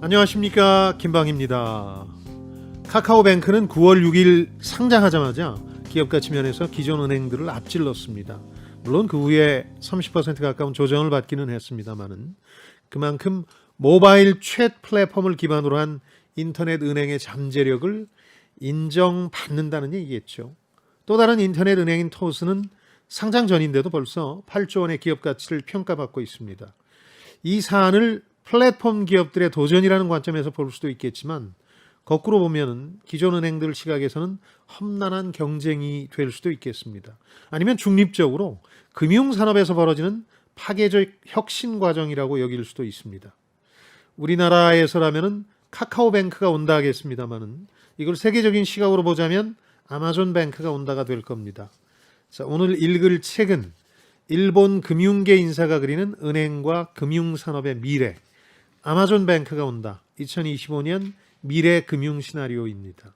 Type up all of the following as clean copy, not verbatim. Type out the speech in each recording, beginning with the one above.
안녕하십니까, 김방입니다. 카카오뱅크는 9월 6일 상장하자마자 기업가치 면에서 기존 은행들을 앞질렀습니다. 물론 그 후에 30% 가까운 조정을 받기는 했습니다만은 그만큼 모바일 챗 플랫폼을 기반으로 한 인터넷 은행의 잠재력을 인정받는다는 얘기겠죠. 또 다른 인터넷 은행인 토스는 상장 전인데도 벌써 8조 원의 기업 가치를 평가받고 있습니다. 이 사안을 플랫폼 기업들의 도전이라는 관점에서 볼 수도 있겠지만 거꾸로 보면 기존 은행들 시각에서는 험난한 경쟁이 될 수도 있겠습니다. 아니면 중립적으로 금융산업에서 벌어지는 파괴적 혁신 과정이라고 여길 수도 있습니다. 우리나라에서라면 카카오뱅크가 온다 하겠습니다만은 이걸 세계적인 시각으로 보자면 아마존뱅크가 온다가 될 겁니다. 자, 오늘 읽을 책은 일본 금융계 인사가 그리는 은행과 금융산업의 미래, 아마존뱅크가 온다. 2025년 미래 금융 시나리오입니다.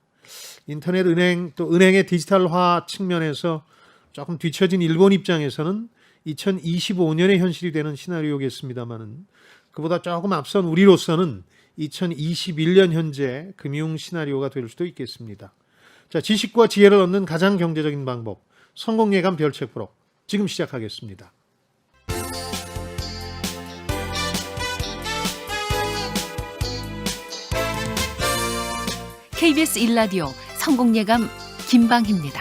인터넷 은행 또 은행의 디지털화 측면에서 조금 뒤처진 일본 입장에서는 2025년의 현실이 되는 시나리오겠습니다만은 그보다 조금 앞선 우리로서는 2021년 현재 금융 시나리오가 될 수도 있겠습니다. 자, 지식과 지혜를 얻는 가장 경제적인 방법, 성공 예감 별책 부록 지금 시작하겠습니다. KBS 1라디오 성공예감 김방희입니다.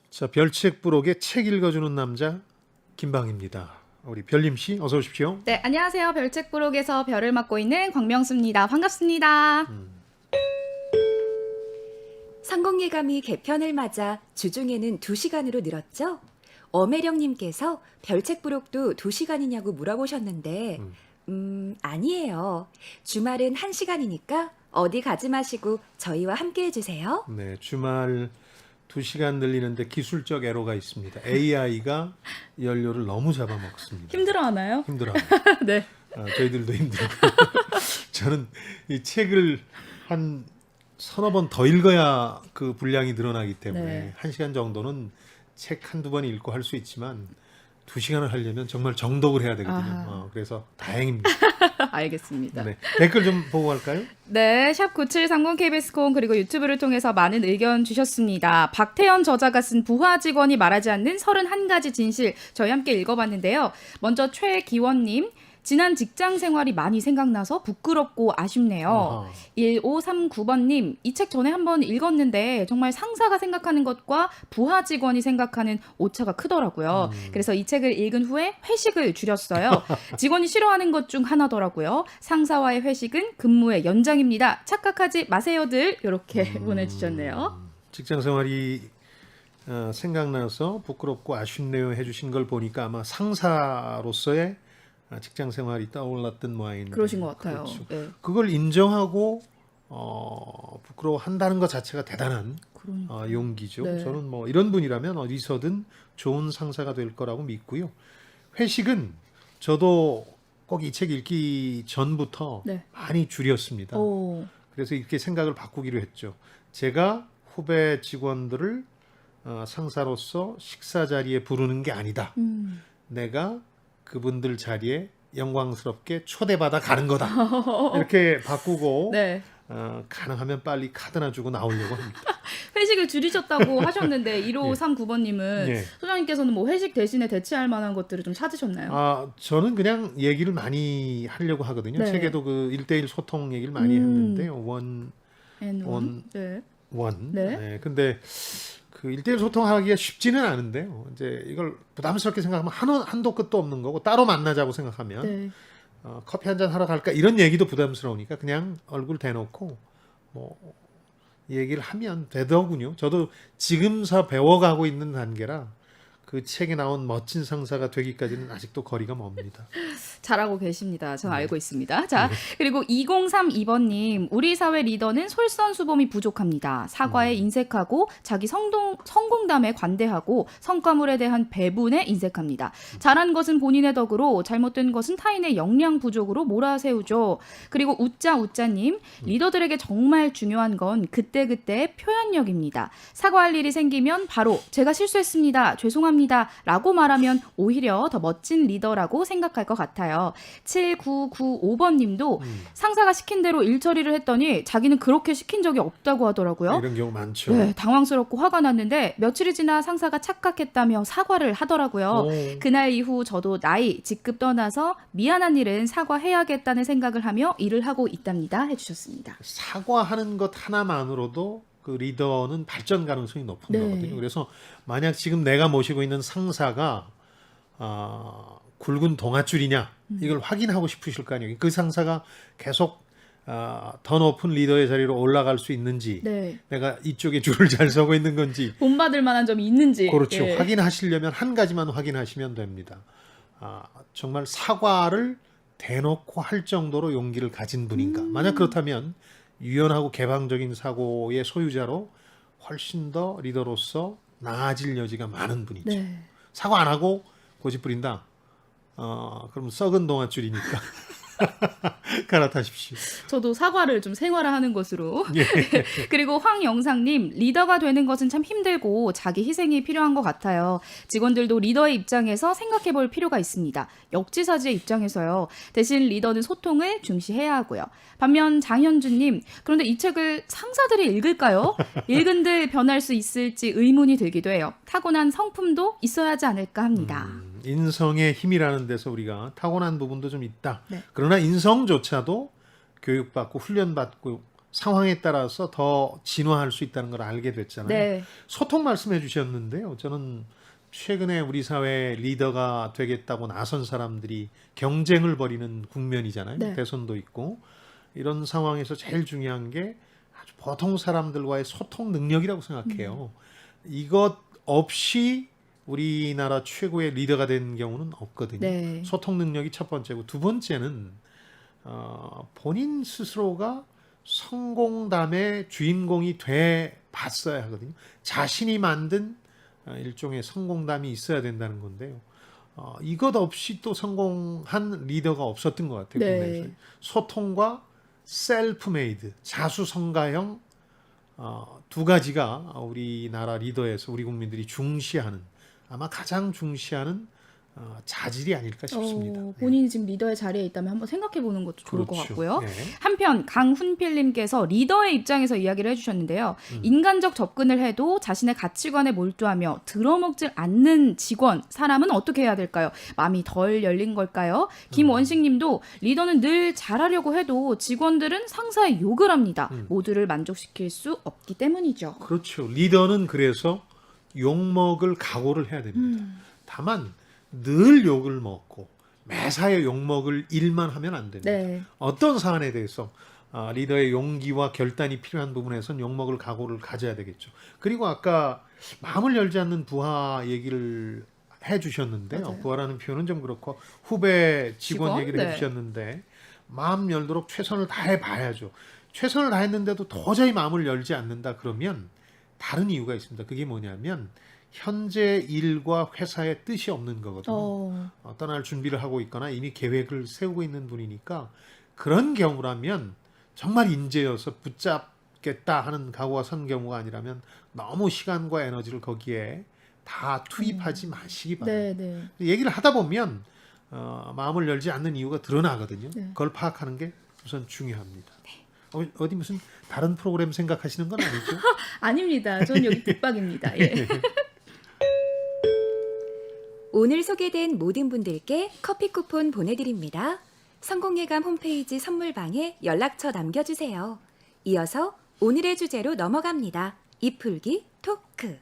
자, 별책 부록의 책 읽어주는 남자 김방희입니다. 우리 별림 씨 어서 오십시오. 네, 안녕하세요. 별책부록에서 별을 맡고 있는 광명수입니다. 반갑습니다. 성공예감이 개편을 맞아 주중에는 2시간으로 늘었죠? 엄혜령님께서 별책부록도 2시간이냐고 물어보셨는데 아니에요. 주말은 1시간이니까 어디 가지 마시고 저희와 함께 해주세요. 네, 주말 2시간 늘리는데 기술적 애로가 있습니다. AI가 연료를 너무 잡아먹습니다. 힘들어하나요? 힘들어요. 네. 저희들도 힘들고. 저는 이 책을 한 서너 번 더 읽어야 그 분량이 늘어나기 때문에 네. 1시간 정도는 책 한두 번 읽고 할 수 있지만 2시간을 하려면 정말 정독을 해야 되거든요. 그래서 다행입니다. 알겠습니다. 네. 댓글 좀 보고 갈까요? 네, 샵 9730 KBS 콩 그리고 유튜브를 통해서 많은 의견 주셨습니다. 박태현 저자가 쓴 부하 직원이 말하지 않는 31가지 진실 저희 함께 읽어봤는데요. 먼저 최기원님. 지난 직장 생활이 많이 생각나서 부끄럽고 아쉽네요. 아하. 1539번님, 이 책 전에 한번 읽었는데 정말 상사가 생각하는 것과 부하 직원이 생각하는 오차가 크더라고요. 그래서 이 책을 읽은 후에 회식을 줄였어요. 직원이 싫어하는 것 중 하나더라고요. 상사와의 회식은 근무의 연장입니다. 착각하지 마세요들. 이렇게 보내주셨네요. 직장 생활이 생각나서 부끄럽고 아쉽네요 해주신 걸 보니까 아마 상사로서의 직장 생활이 떠올랐던 모양인데 그러신 것 같아요. 그렇죠. 네. 그걸 인정하고 부끄러워한다는 것 자체가 대단한 용기죠. 네. 저는 뭐 이런 분이라면 어디서든 좋은 상사가 될 거라고 믿고요. 회식은 저도 꼭 이 책 읽기 전부터 네. 많이 줄였습니다. 오, 그래서 이렇게 생각을 바꾸기로 했죠. 제가 후배 직원들을 상사로서 식사 자리에 부르는 게 아니다. 내가 그분들 자리에 영광스럽게 초대받아 가는 거다. 이렇게 바꾸고 네. 가능하면 빨리 카드나 주고 나오려고 합니다. 회식을 줄이셨다고 하셨는데 1539번님은 예. 소장님께서는 뭐 회식 대신에 대체할 만한 것들을 좀 찾으셨나요? 저는 그냥 얘기를 많이 하려고 하거든요. 네. 책에도 그 1대1 소통 얘기를 많이 했는데 원. 네. 네. 네. 근데 그 1대1 소통하기가 쉽지는 않은데요. 이제 이걸 부담스럽게 생각하면 한도 끝도 없는 거고 따로 만나자고 생각하면 네. 커피 한잔 하러 갈까 이런 얘기도 부담스러우니까 그냥 얼굴 대놓고 뭐 얘기를 하면 되더군요. 저도 지금서 배워가고 있는 단계라 그 책에 나온 멋진 상사가 되기까지는 아직도 거리가 멉니다. 잘하고 계십니다. 전 알고 있습니다. 자, 그리고 2032번님, 우리 사회 리더는 솔선수범이 부족합니다. 사과에 인색하고 자기 성공담에 관대하고 성과물에 대한 배분에 인색합니다. 잘한 것은 본인의 덕으로 잘못된 것은 타인의 역량 부족으로 몰아세우죠. 그리고 우짜님, 리더들에게 정말 중요한 건 그때그때 표현력입니다. 사과할 일이 생기면 바로 제가 실수했습니다. 죄송합니다. 라고 말하면 오히려 더 멋진 리더라고 생각할 것 같아요. 7995번 님도 상사가 시킨 대로 일 처리를 했더니 자기는 그렇게 시킨 적이 없다고 하더라고요. 이런 경우 많죠. 네, 당황스럽고 화가 났는데 며칠이 지나 상사가 착각했다며 사과를 하더라고요. 그날 이후 저도 나이, 직급 떠나서 미안한 일은 사과해야겠다는 생각을 하며 일을 하고 있답니다. 해주셨습니다. 사과하는 것 하나만으로도 그 리더는 발전 가능성이 높은 네. 거거든요. 그래서 만약 지금 내가 모시고 있는 상사가 굵은 동아줄이냐 이걸 확인하고 싶으실 거 아니에요. 그 상사가 계속 더 높은 리더의 자리로 올라갈 수 있는지, 네. 내가 이쪽에 줄을 잘 서고 있는 건지, 본받을 만한 점이 있는지. 그렇죠. 예. 확인하시려면 한 가지만 확인하시면 됩니다. 정말 사과를 대놓고 할 정도로 용기를 가진 분인가. 만약 그렇다면 유연하고 개방적인 사고의 소유자로 훨씬 더 리더로서 나아질 여지가 많은 분이죠. 네. 사과 안 하고 고집 부린다. 그럼 썩은 동아줄이니까 갈아타십시오. 저도 사과를 좀 생활화하는 것으로. 예. 그리고 황영상님, 리더가 되는 것은 참 힘들고 자기 희생이 필요한 것 같아요. 직원들도 리더의 입장에서 생각해 볼 필요가 있습니다. 역지사지의 입장에서요. 대신 리더는 소통을 중시해야 하고요. 반면 장현주님, 그런데 이 책을 상사들이 읽을까요? 읽은들 변할 수 있을지 의문이 들기도 해요. 타고난 성품도 있어야 하지 않을까 합니다. 인성의 힘이라는 데서 우리가 타고난 부분도 좀 있다. 네. 그러나 인성조차도 교육받고 훈련받고 상황에 따라서 더 진화할 수 있다는 걸 알게 됐잖아요. 네. 소통 말씀해 주셨는데요. 저는 최근에 우리 사회 리더가 되겠다고 나선 사람들이 경쟁을 벌이는 국면이잖아요. 네. 대선도 있고. 이런 상황에서 제일 중요한 게 아주 보통 사람들과의 소통 능력이라고 생각해요. 이것 없이 우리나라 최고의 리더가 된 경우는 없거든요. 네. 소통 능력이 첫 번째고, 두 번째는 본인 스스로가 성공담의 주인공이 돼 봤어야 하거든요. 자신이 만든 일종의 성공담이 있어야 된다는 건데요. 이것 없이 또 성공한 리더가 없었던 것 같아요. 네. 국내에서. 소통과 셀프메이드, 자수성가형 두 가지가 우리나라 리더에서 우리 국민들이 중시하는, 아마 가장 중시하는 자질이 아닐까 싶습니다. 본인이 지금 리더의 자리에 있다면 한번 생각해 보는 것도 좋을 것 그렇죠. 같고요. 네. 한편 강훈필님께서 리더의 입장에서 이야기를 해주셨는데요. 인간적 접근을 해도 자신의 가치관에 몰두하며 들어먹질 않는 직원, 사람은 어떻게 해야 될까요? 마음이 덜 열린 걸까요? 김원식님도 리더는 늘 잘하려고 해도 직원들은 상사의 욕을 합니다. 모두를 만족시킬 수 없기 때문이죠. 그렇죠. 리더는 그래서 욕먹을 각오를 해야 됩니다. 다만 늘 욕을 먹고 매사에 욕먹을 일만 하면 안 됩니다. 네. 어떤 사안에 대해서 리더의 용기와 결단이 필요한 부분에선 욕먹을 각오를 가져야 되겠죠. 그리고 아까 마음을 열지 않는 부하 얘기를 해주셨는데요. 맞아요. 부하라는 표현은 좀 그렇고 후배 직원 직원? 얘기를 네. 해주셨는데, 마음 열도록 최선을 다해 봐야죠. 최선을 다했는데도 도저히 마음을 열지 않는다 그러면 다른 이유가 있습니다. 그게 뭐냐면 현재 일과 회사의 뜻이 없는 거거든요. 떠날 준비를 하고 있거나 이미 계획을 세우고 있는 분이니까, 그런 경우라면 정말 인재여서 붙잡겠다 하는 각오가 선 경우가 아니라면 너무 시간과 에너지를 거기에 다 투입하지 마시기 바랍니다. 네. 얘기를 하다 보면 마음을 열지 않는 이유가 드러나거든요. 네. 그걸 파악하는 게 우선 중요합니다. 어디 무슨 다른 프로그램 생각하시는 건 아니죠? 아닙니다. 전 여기 북박입니다. 예. 오늘 소개된 모든 분들께 커피 쿠폰 보내드립니다. 성공예감 홈페이지 선물방에 연락처 남겨주세요. 이어서 오늘의 주제로 넘어갑니다. 입풀기 토크.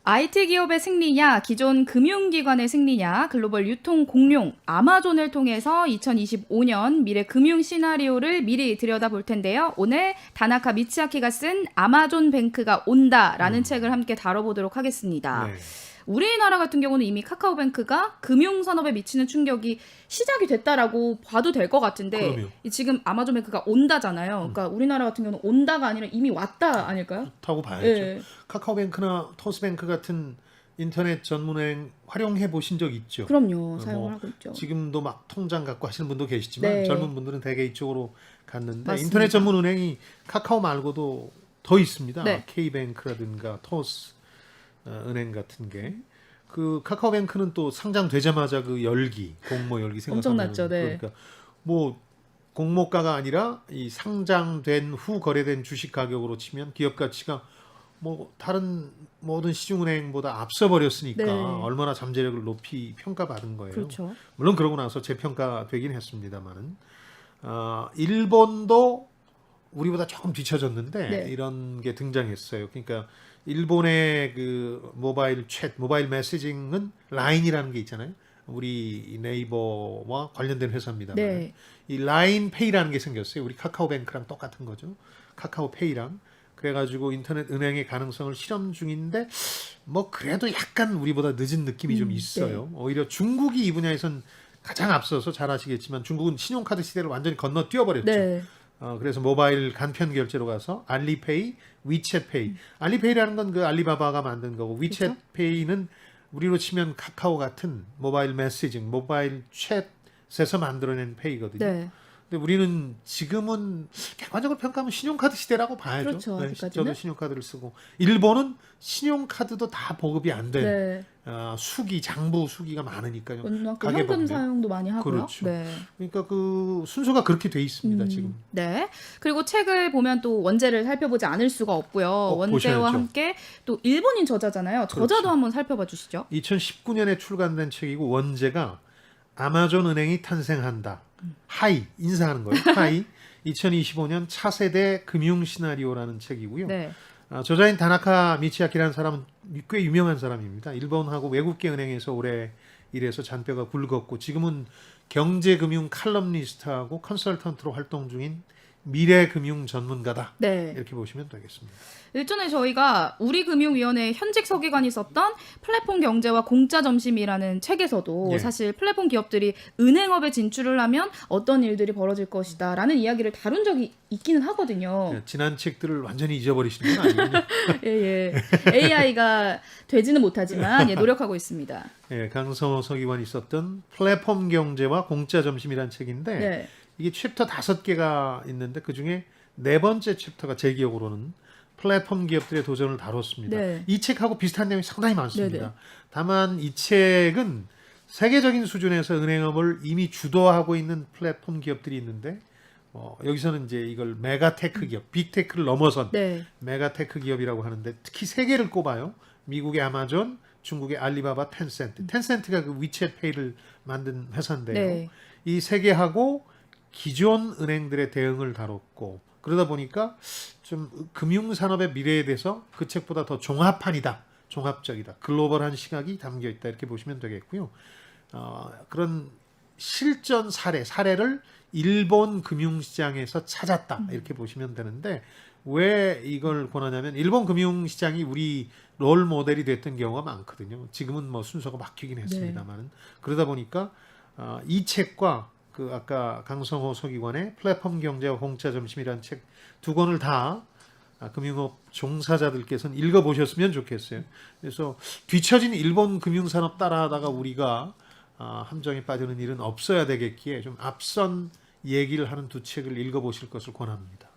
IT 기업의 승리냐, 기존 금융기관의 승리냐, 글로벌 유통 공룡 아마존을 통해서 2025년 미래 금융 시나리오를 미리 들여다볼 텐데요. 오늘 다나카 미츠아키가 쓴 아마존 뱅크가 온다라는 책을 함께 다뤄보도록 하겠습니다. 네. 우리나라 같은 경우는 이미 카카오뱅크가 금융산업에 미치는 충격이 시작이 됐다라고 봐도 될 것 같은데 그럼요. 지금 아마존뱅크가 온다잖아요. 그러니까 우리나라 같은 경우는 온다가 아니라 이미 왔다 아닐까요? 타고 봐야죠. 예. 카카오뱅크나 토스뱅크 같은 인터넷 전문은행 활용해 보신 적 있죠? 그럼요. 사용을 하고 있죠. 지금도 막 통장 갖고 하시는 분도 계시지만 네. 젊은 분들은 대개 이쪽으로 갔는데 맞습니다. 인터넷 전문은행이 카카오 말고도 더 있습니다. 네. K뱅크라든가 토스 은행 같은 게. 그 카카오뱅크는 또 상장되자마자 그 열기, 공모 열기 생각하면 엄청났죠, 네. 그러니까 뭐 공모가가 아니라 이 상장된 후 거래된 주식 가격으로 치면 기업 가치가 뭐 다른 모든 시중은행보다 앞서 버렸으니까 네. 얼마나 잠재력을 높이 평가받은 거예요. 그렇죠. 물론 그러고 나서 재평가되긴 했습니다만은 일본도 우리보다 조금 뒤처졌는데 네. 이런 게 등장했어요. 그러니까 일본의 그 모바일 챗, 모바일 메시징은 라인이라는 게 있잖아요. 우리 네이버와 관련된 회사입니다만 네. 이 라인페이라는 게 생겼어요. 우리 카카오뱅크랑 똑같은 거죠. 카카오페이랑. 그래가지고 인터넷 은행의 가능성을 실험 중인데 뭐 그래도 약간 우리보다 늦은 느낌이 좀 있어요. 오히려 중국이 이 분야에선 가장 앞서서 잘 아시겠지만 중국은 신용카드 시대를 완전히 건너뛰어버렸죠. 네. 그래서 모바일 간편 결제로 가서 알리페이, 위챗페이. 알리페이라는 건 그 알리바바가 만든 거고 위챗페이는 우리로 치면 카카오 같은 모바일 메시징, 모바일 챗에서 만들어낸 페이거든요. 네. 근데 우리는 지금은 객관적으로 평가하면 신용카드 시대라고 봐야죠. 그렇죠, 아직까지는. 저도 신용카드를 쓰고 일본은 신용카드도 다 보급이 안 된 네. 수기, 장부 수기가 많으니까요. 그만큼 가계 현금 법률. 사용도 많이 하고요. 그렇죠. 네. 그러니까 그 순서가 그렇게 돼 있습니다. 지금. 네. 그리고 책을 보면 또 원제를 살펴보지 않을 수가 없고요. 원제와 보셔야죠. 함께 또 일본인 저자잖아요. 저자도 그렇죠. 한번 살펴봐 주시죠. 2019년에 출간된 책이고 원제가 아마존 은행이 탄생한다. 하이 인사하는 거예요. 하이 2025년 차세대 금융 시나리오라는 책이고요. 네. 저자인 다나카 미치아키라는 사람은 꽤 유명한 사람입니다. 일본하고 외국계 은행에서 오래 일해서 잔뼈가 굵었고 지금은 경제금융 칼럼니스트하고 컨설턴트로 활동 중인 미래금융 전문가다. 네. 이렇게 보시면 되겠습니다. 일전에 저희가 우리금융위원회 현직 서기관이 썼던 플랫폼 경제와 공짜 점심이라는 책에서도 예. 사실 플랫폼 기업들이 은행업에 진출을 하면 어떤 일들이 벌어질 것이다라는 이야기를 다룬 적이 있기는 하거든요. 지난 책들을 완전히 잊어버리시는 건 아니군요. 예. AI가 되지는 못하지만 노력하고 있습니다. 예, 강성호 서기관이 썼던 플랫폼 경제와 공짜 점심이라는 책인데 네. 이게 챕터 5개가 있는데 그중에 4번째 챕터가 제 기억으로는 플랫폼 기업들의 도전을 다뤘습니다. 네. 이 책하고 비슷한 내용이 상당히 많습니다. 네네. 다만 이 책은 세계적인 수준에서 은행업을 이미 주도하고 있는 플랫폼 기업들이 있는데 여기서는 이제 이걸 메가테크 기업, 빅테크를 넘어선 네. 메가테크 기업이라고 하는데 특히 3개를 꼽아요. 미국의 아마존, 중국의 알리바바, 텐센트. 텐센트가 그 위챗페이를 만든 회사인데요. 네. 이 3개하고 기존 은행들의 대응을 다뤘고 그러다 보니까 좀 금융산업의 미래에 대해서 그 책보다 더 종합판이다. 종합적이다. 글로벌한 시각이 담겨 있다. 이렇게 보시면 되겠고요. 그런 실전 사례를 일본 금융시장에서 찾았다. 이렇게 보시면 되는데 왜 이걸 권하냐면 일본 금융시장이 우리 롤 모델이 됐던 경우가 많거든요. 지금은 뭐 순서가 바뀌긴 했습니다만 그러다 보니까 이 책과 그 아까 강성호 서기관의 플랫폼 경제와 공짜 점심이라는 책 2권을 다 금융업 종사자들께서는 읽어보셨으면 좋겠어요. 그래서 뒤처진 일본 금융산업 따라하다가 우리가 함정에 빠지는 일은 없어야 되겠기에 좀 앞선 얘기를 하는 2 책을 읽어보실 것을 권합니다.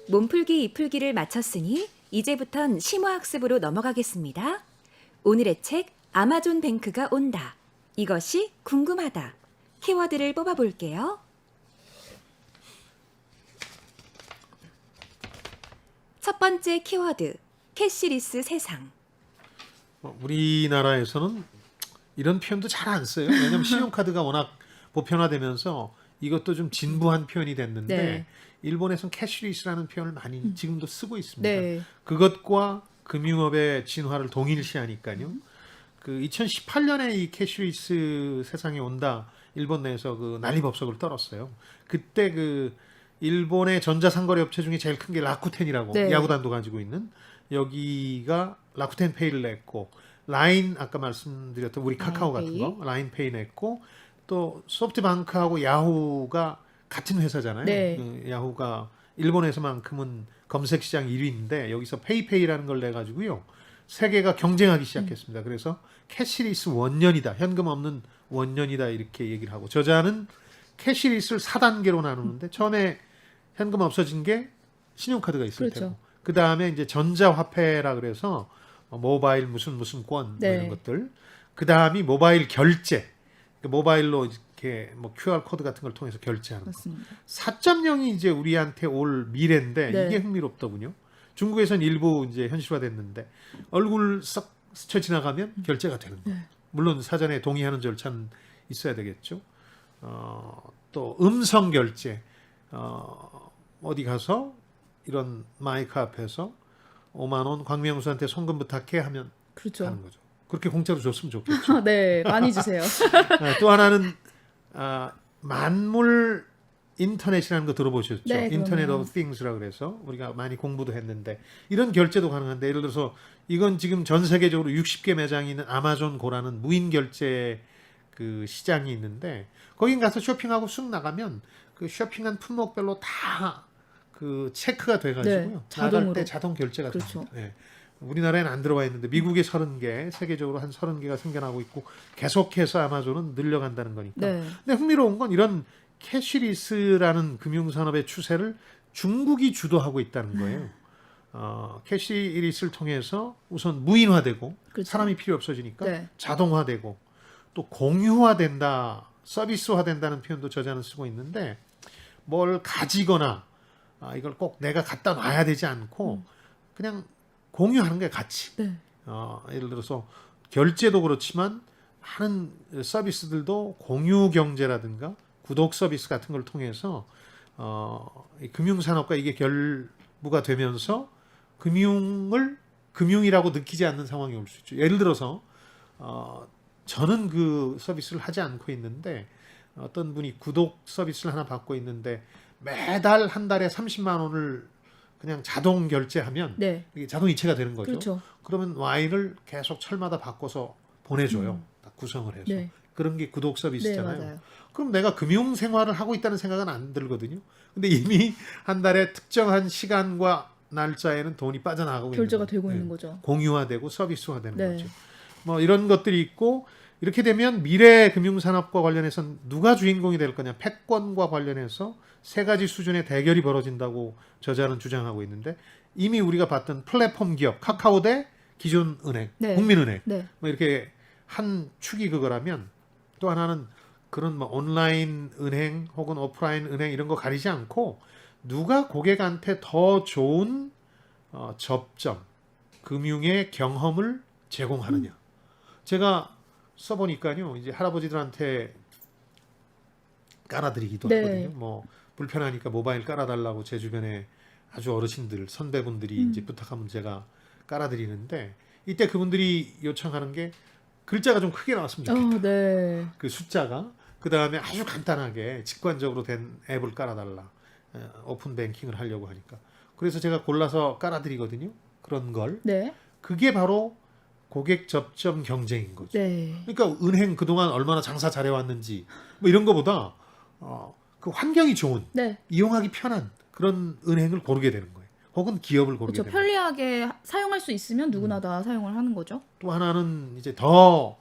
몸풀기 이풀기를 마쳤으니 이제부턴 심화학습으로 넘어가겠습니다. 오늘의 책 아마존 뱅크가 온다. 이것이 궁금하다. 키워드를 뽑아볼게요. 첫 번째 키워드, 캐시리스 세상. 우리나라에서는 이런 표현도 잘 안 써요. 왜냐하면 신용카드가 워낙 보편화되면서 이것도 좀 진부한 표현이 됐는데 네. 일본에서는 캐시리스라는 표현을 많이 지금도 쓰고 있습니다. 네. 그것과 금융업의 진화를 동일시하니까요. 그 2018년에 이 캐시리스 세상에 온다 일본 내에서 그 난리법석을 떨었어요. 그때 그 일본의 전자상거래 업체 중에 제일 큰 게 라쿠텐이라고 네. 야구단도 가지고 있는 여기가 라쿠텐 페이를 냈고 라인 아까 말씀드렸던 우리 카카오 같은 거 라인페이 냈고 또 소프트뱅크하고 야후가 같은 회사잖아요. 네. 야후가 일본에서만큼은 검색 시장 1위인데 여기서 페이페이라는 걸 내가지고요. 세 개가 경쟁하기 시작했습니다. 그래서 캐시리스 원년이다. 현금 없는 원년이다. 이렇게 얘기를 하고 저자는 캐시리스를 4단계로 나누는데 처음에 현금 없어진 게 신용카드가 있을 그렇죠. 테고 그 다음에 이제 전자화폐라 그래서 모바일 무슨 권 네. 이런 것들 그 다음이 모바일 결제 모바일로 이렇게 뭐 QR 코드 같은 걸 통해서 결제하는 거. 맞습니다. 4.0이 이제 우리한테 올 미래인데 네. 이게 흥미롭더군요. 중국에선 일부 이제 현실화됐는데 얼굴 싹 스쳐 지나가면 결제가 되는 거예요. 물론 사전에 동의하는 절차는 있어야 되겠죠. 또 음성 결제 어디 가서 이런 마이크 앞에서 5만 원 광명수한테 송금 부탁해 하면 그렇죠. 하는 거죠. 그렇게 공짜로 줬으면 좋겠죠. 네, 많이 주세요. 또 하나는 만물 인터넷이라는 거 들어보셨죠? 네, 인터넷 그럼요. 오브 띵스라고 그래서 우리가 많이 공부도 했는데 이런 결제도 가능한데 예를 들어서 이건 지금 전 세계적으로 60개 매장이 있는 아마존 고라는 무인 결제 그 시장이 있는데 거긴 가서 쇼핑하고 쑥 나가면 그 쇼핑한 품목별로 다 그 체크가 돼가지고요. 네, 나갈 자동으로. 때 자동 결제가 그렇죠. 됩니다. 네. 우리나라에는 안 들어와 있는데 미국에 30개, 세계적으로 한 30개가 생겨나고 있고 계속해서 아마존은 늘려간다는 거니까. 네. 근데 흥미로운 건 이런 캐시리스라는 금융산업의 추세를 중국이 주도하고 있다는 거예요. 캐시리스를 통해서 우선 무인화되고 그렇죠. 사람이 필요 없어지니까 네. 자동화되고 또 공유화된다, 서비스화된다는 표현도 저자는 쓰고 있는데 뭘 가지거나 이걸 꼭 내가 갖다 놔야 되지 않고 그냥 공유하는 게 같이. 네. 예를 들어서 결제도 그렇지만 많은 서비스들도 공유 경제라든가 구독 서비스 같은 걸 통해서 이 금융산업과 이게 결부가 되면서 금융을 금융이라고 느끼지 않는 상황이 올 수 있죠. 예를 들어서 저는 그 서비스를 하지 않고 있는데 어떤 분이 구독 서비스를 하나 받고 있는데 매달 한 달에 30만 원을 그냥 자동 결제하면 네. 이게 자동 이체가 되는 거죠. 그렇죠. 그러면 와인을 계속 철마다 바꿔서 보내줘요. 다 구성을 해서. 네. 그런 게 구독 네, 서비스잖아요. 맞아요. 그럼 내가 금융 생활을 하고 있다는 생각은 안 들거든요. 근데 이미 한 달에 특정한 시간과 날짜에는 돈이 빠져나가고 결제가 있는 되고 거예요. 있는 거죠. 공유화되고 서비스화되는 네. 거죠. 뭐 이런 것들이 있고 이렇게 되면 미래 금융산업과 관련해서 누가 주인공이 될 거냐 패권과 관련해서 세 가지 수준의 대결이 벌어진다고 저자는 주장하고 있는데 이미 우리가 봤던 플랫폼 기업 카카오 대 기존 은행 네. 국민은행 네. 뭐 이렇게 한 축이 그거라면 또 하나는 그런 뭐 온라인 은행 혹은 오프라인 은행 이런 거 가리지 않고 누가 고객한테 더 좋은 접점 금융의 경험을 제공하느냐 제가 써보니까요 이제 할아버지들한테 깔아드리기도 네. 하거든요 뭐 불편하니까 모바일 깔아달라고 제 주변에 아주 어르신들 선배분들이 이제 부탁하면 제가 깔아드리는데 이때 그분들이 요청하는 게 글자가 좀 크게 나왔으면 좋겠다. 네. 그 숫자가 그 다음에 아주 간단하게 직관적으로 된 앱을 깔아달라. 오픈 뱅킹을 하려고 하니까. 그래서 제가 골라서 깔아드리거든요. 그런 걸. 네. 그게 바로 고객 접점 경쟁인 거죠. 네. 그러니까 은행 그동안 얼마나 장사 잘해왔는지 뭐 이런 거보다 그 환경이 좋은 네. 이용하기 편한 그런 은행을 고르게 되는 거예요. 혹은 기업을 고르게 그렇죠. 되는 거예요. 편리하게 사용할 수 있으면 누구나 다 사용을 하는 거죠. 또 하나는 이제 더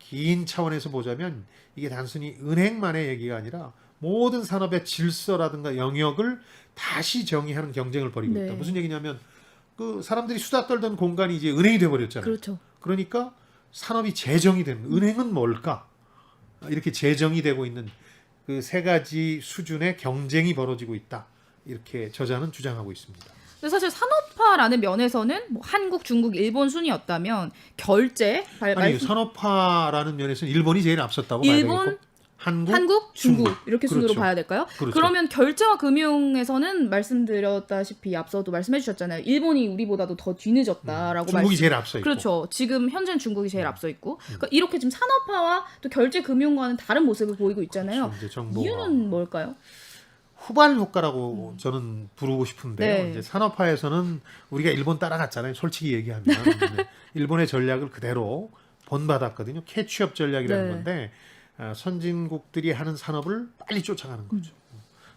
긴 차원에서 보자면 이게 단순히 은행만의 얘기가 아니라 모든 산업의 질서라든가 영역을 다시 정의하는 경쟁을 벌이고 네. 있다. 무슨 얘기냐면 그 사람들이 수다 떨던 공간이 이제 은행이 돼버렸잖아요. 그렇죠. 그러니까 산업이 재정이 되는 은행은 뭘까? 이렇게 재정이 되고 있는 그 세 가지 수준의 경쟁이 벌어지고 있다. 이렇게 저자는 주장하고 있습니다. 근데 사실 산업화라는 면에서는 뭐 한국, 중국, 일본 순이었다면 결제 아니 산업화라는 면에서는 일본이 제일 앞섰다고 봐야 일본, 되겠고 한국, 중국 이렇게 순으로 그렇죠. 봐야 될까요? 그렇죠. 그러면 결제와 금융에서는 말씀드렸다시피 앞서도 말씀해 주셨잖아요. 일본이 우리보다도 더 뒤늦었다라고 중국이 제일 앞서 있고 그렇죠. 지금 현재는 중국이 제일 앞서 있고 그러니까 이렇게 지금 산업화와 또 결제 금융과는 다른 모습을 보이고 있잖아요. 그렇죠. 이제 정보가. 이유는 뭘까요? 후발 효과라고 저는 부르고 싶은데요. 네. 이제 산업화에서는 우리가 일본 따라갔잖아요. 솔직히 얘기하면 근데 일본의 전략을 그대로 본받았거든요. 캐치업 전략이라는 네. 건데 선진국들이 하는 산업을 빨리 쫓아가는 거죠.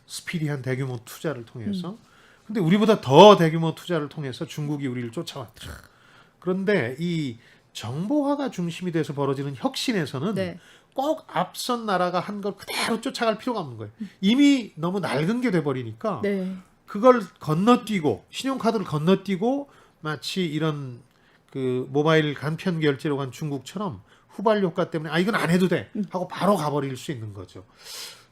스피디한 대규모 투자를 통해서. 근데 우리보다 더 대규모 투자를 통해서 중국이 우리를 쫓아왔죠. 그런데 이 정보화가 중심이 돼서 벌어지는 혁신에서는 네. 꼭 앞선 나라가 한 걸 그대로 쫓아갈 필요가 없는 거예요. 이미 너무 낡은 게 돼버리니까 네. 그걸 건너뛰고 신용카드를 건너뛰고 마치 이런 그 모바일 간편 결제로 간 중국처럼 후발 효과 때문에 이건 안 해도 돼 하고 바로 가버릴 수 있는 거죠.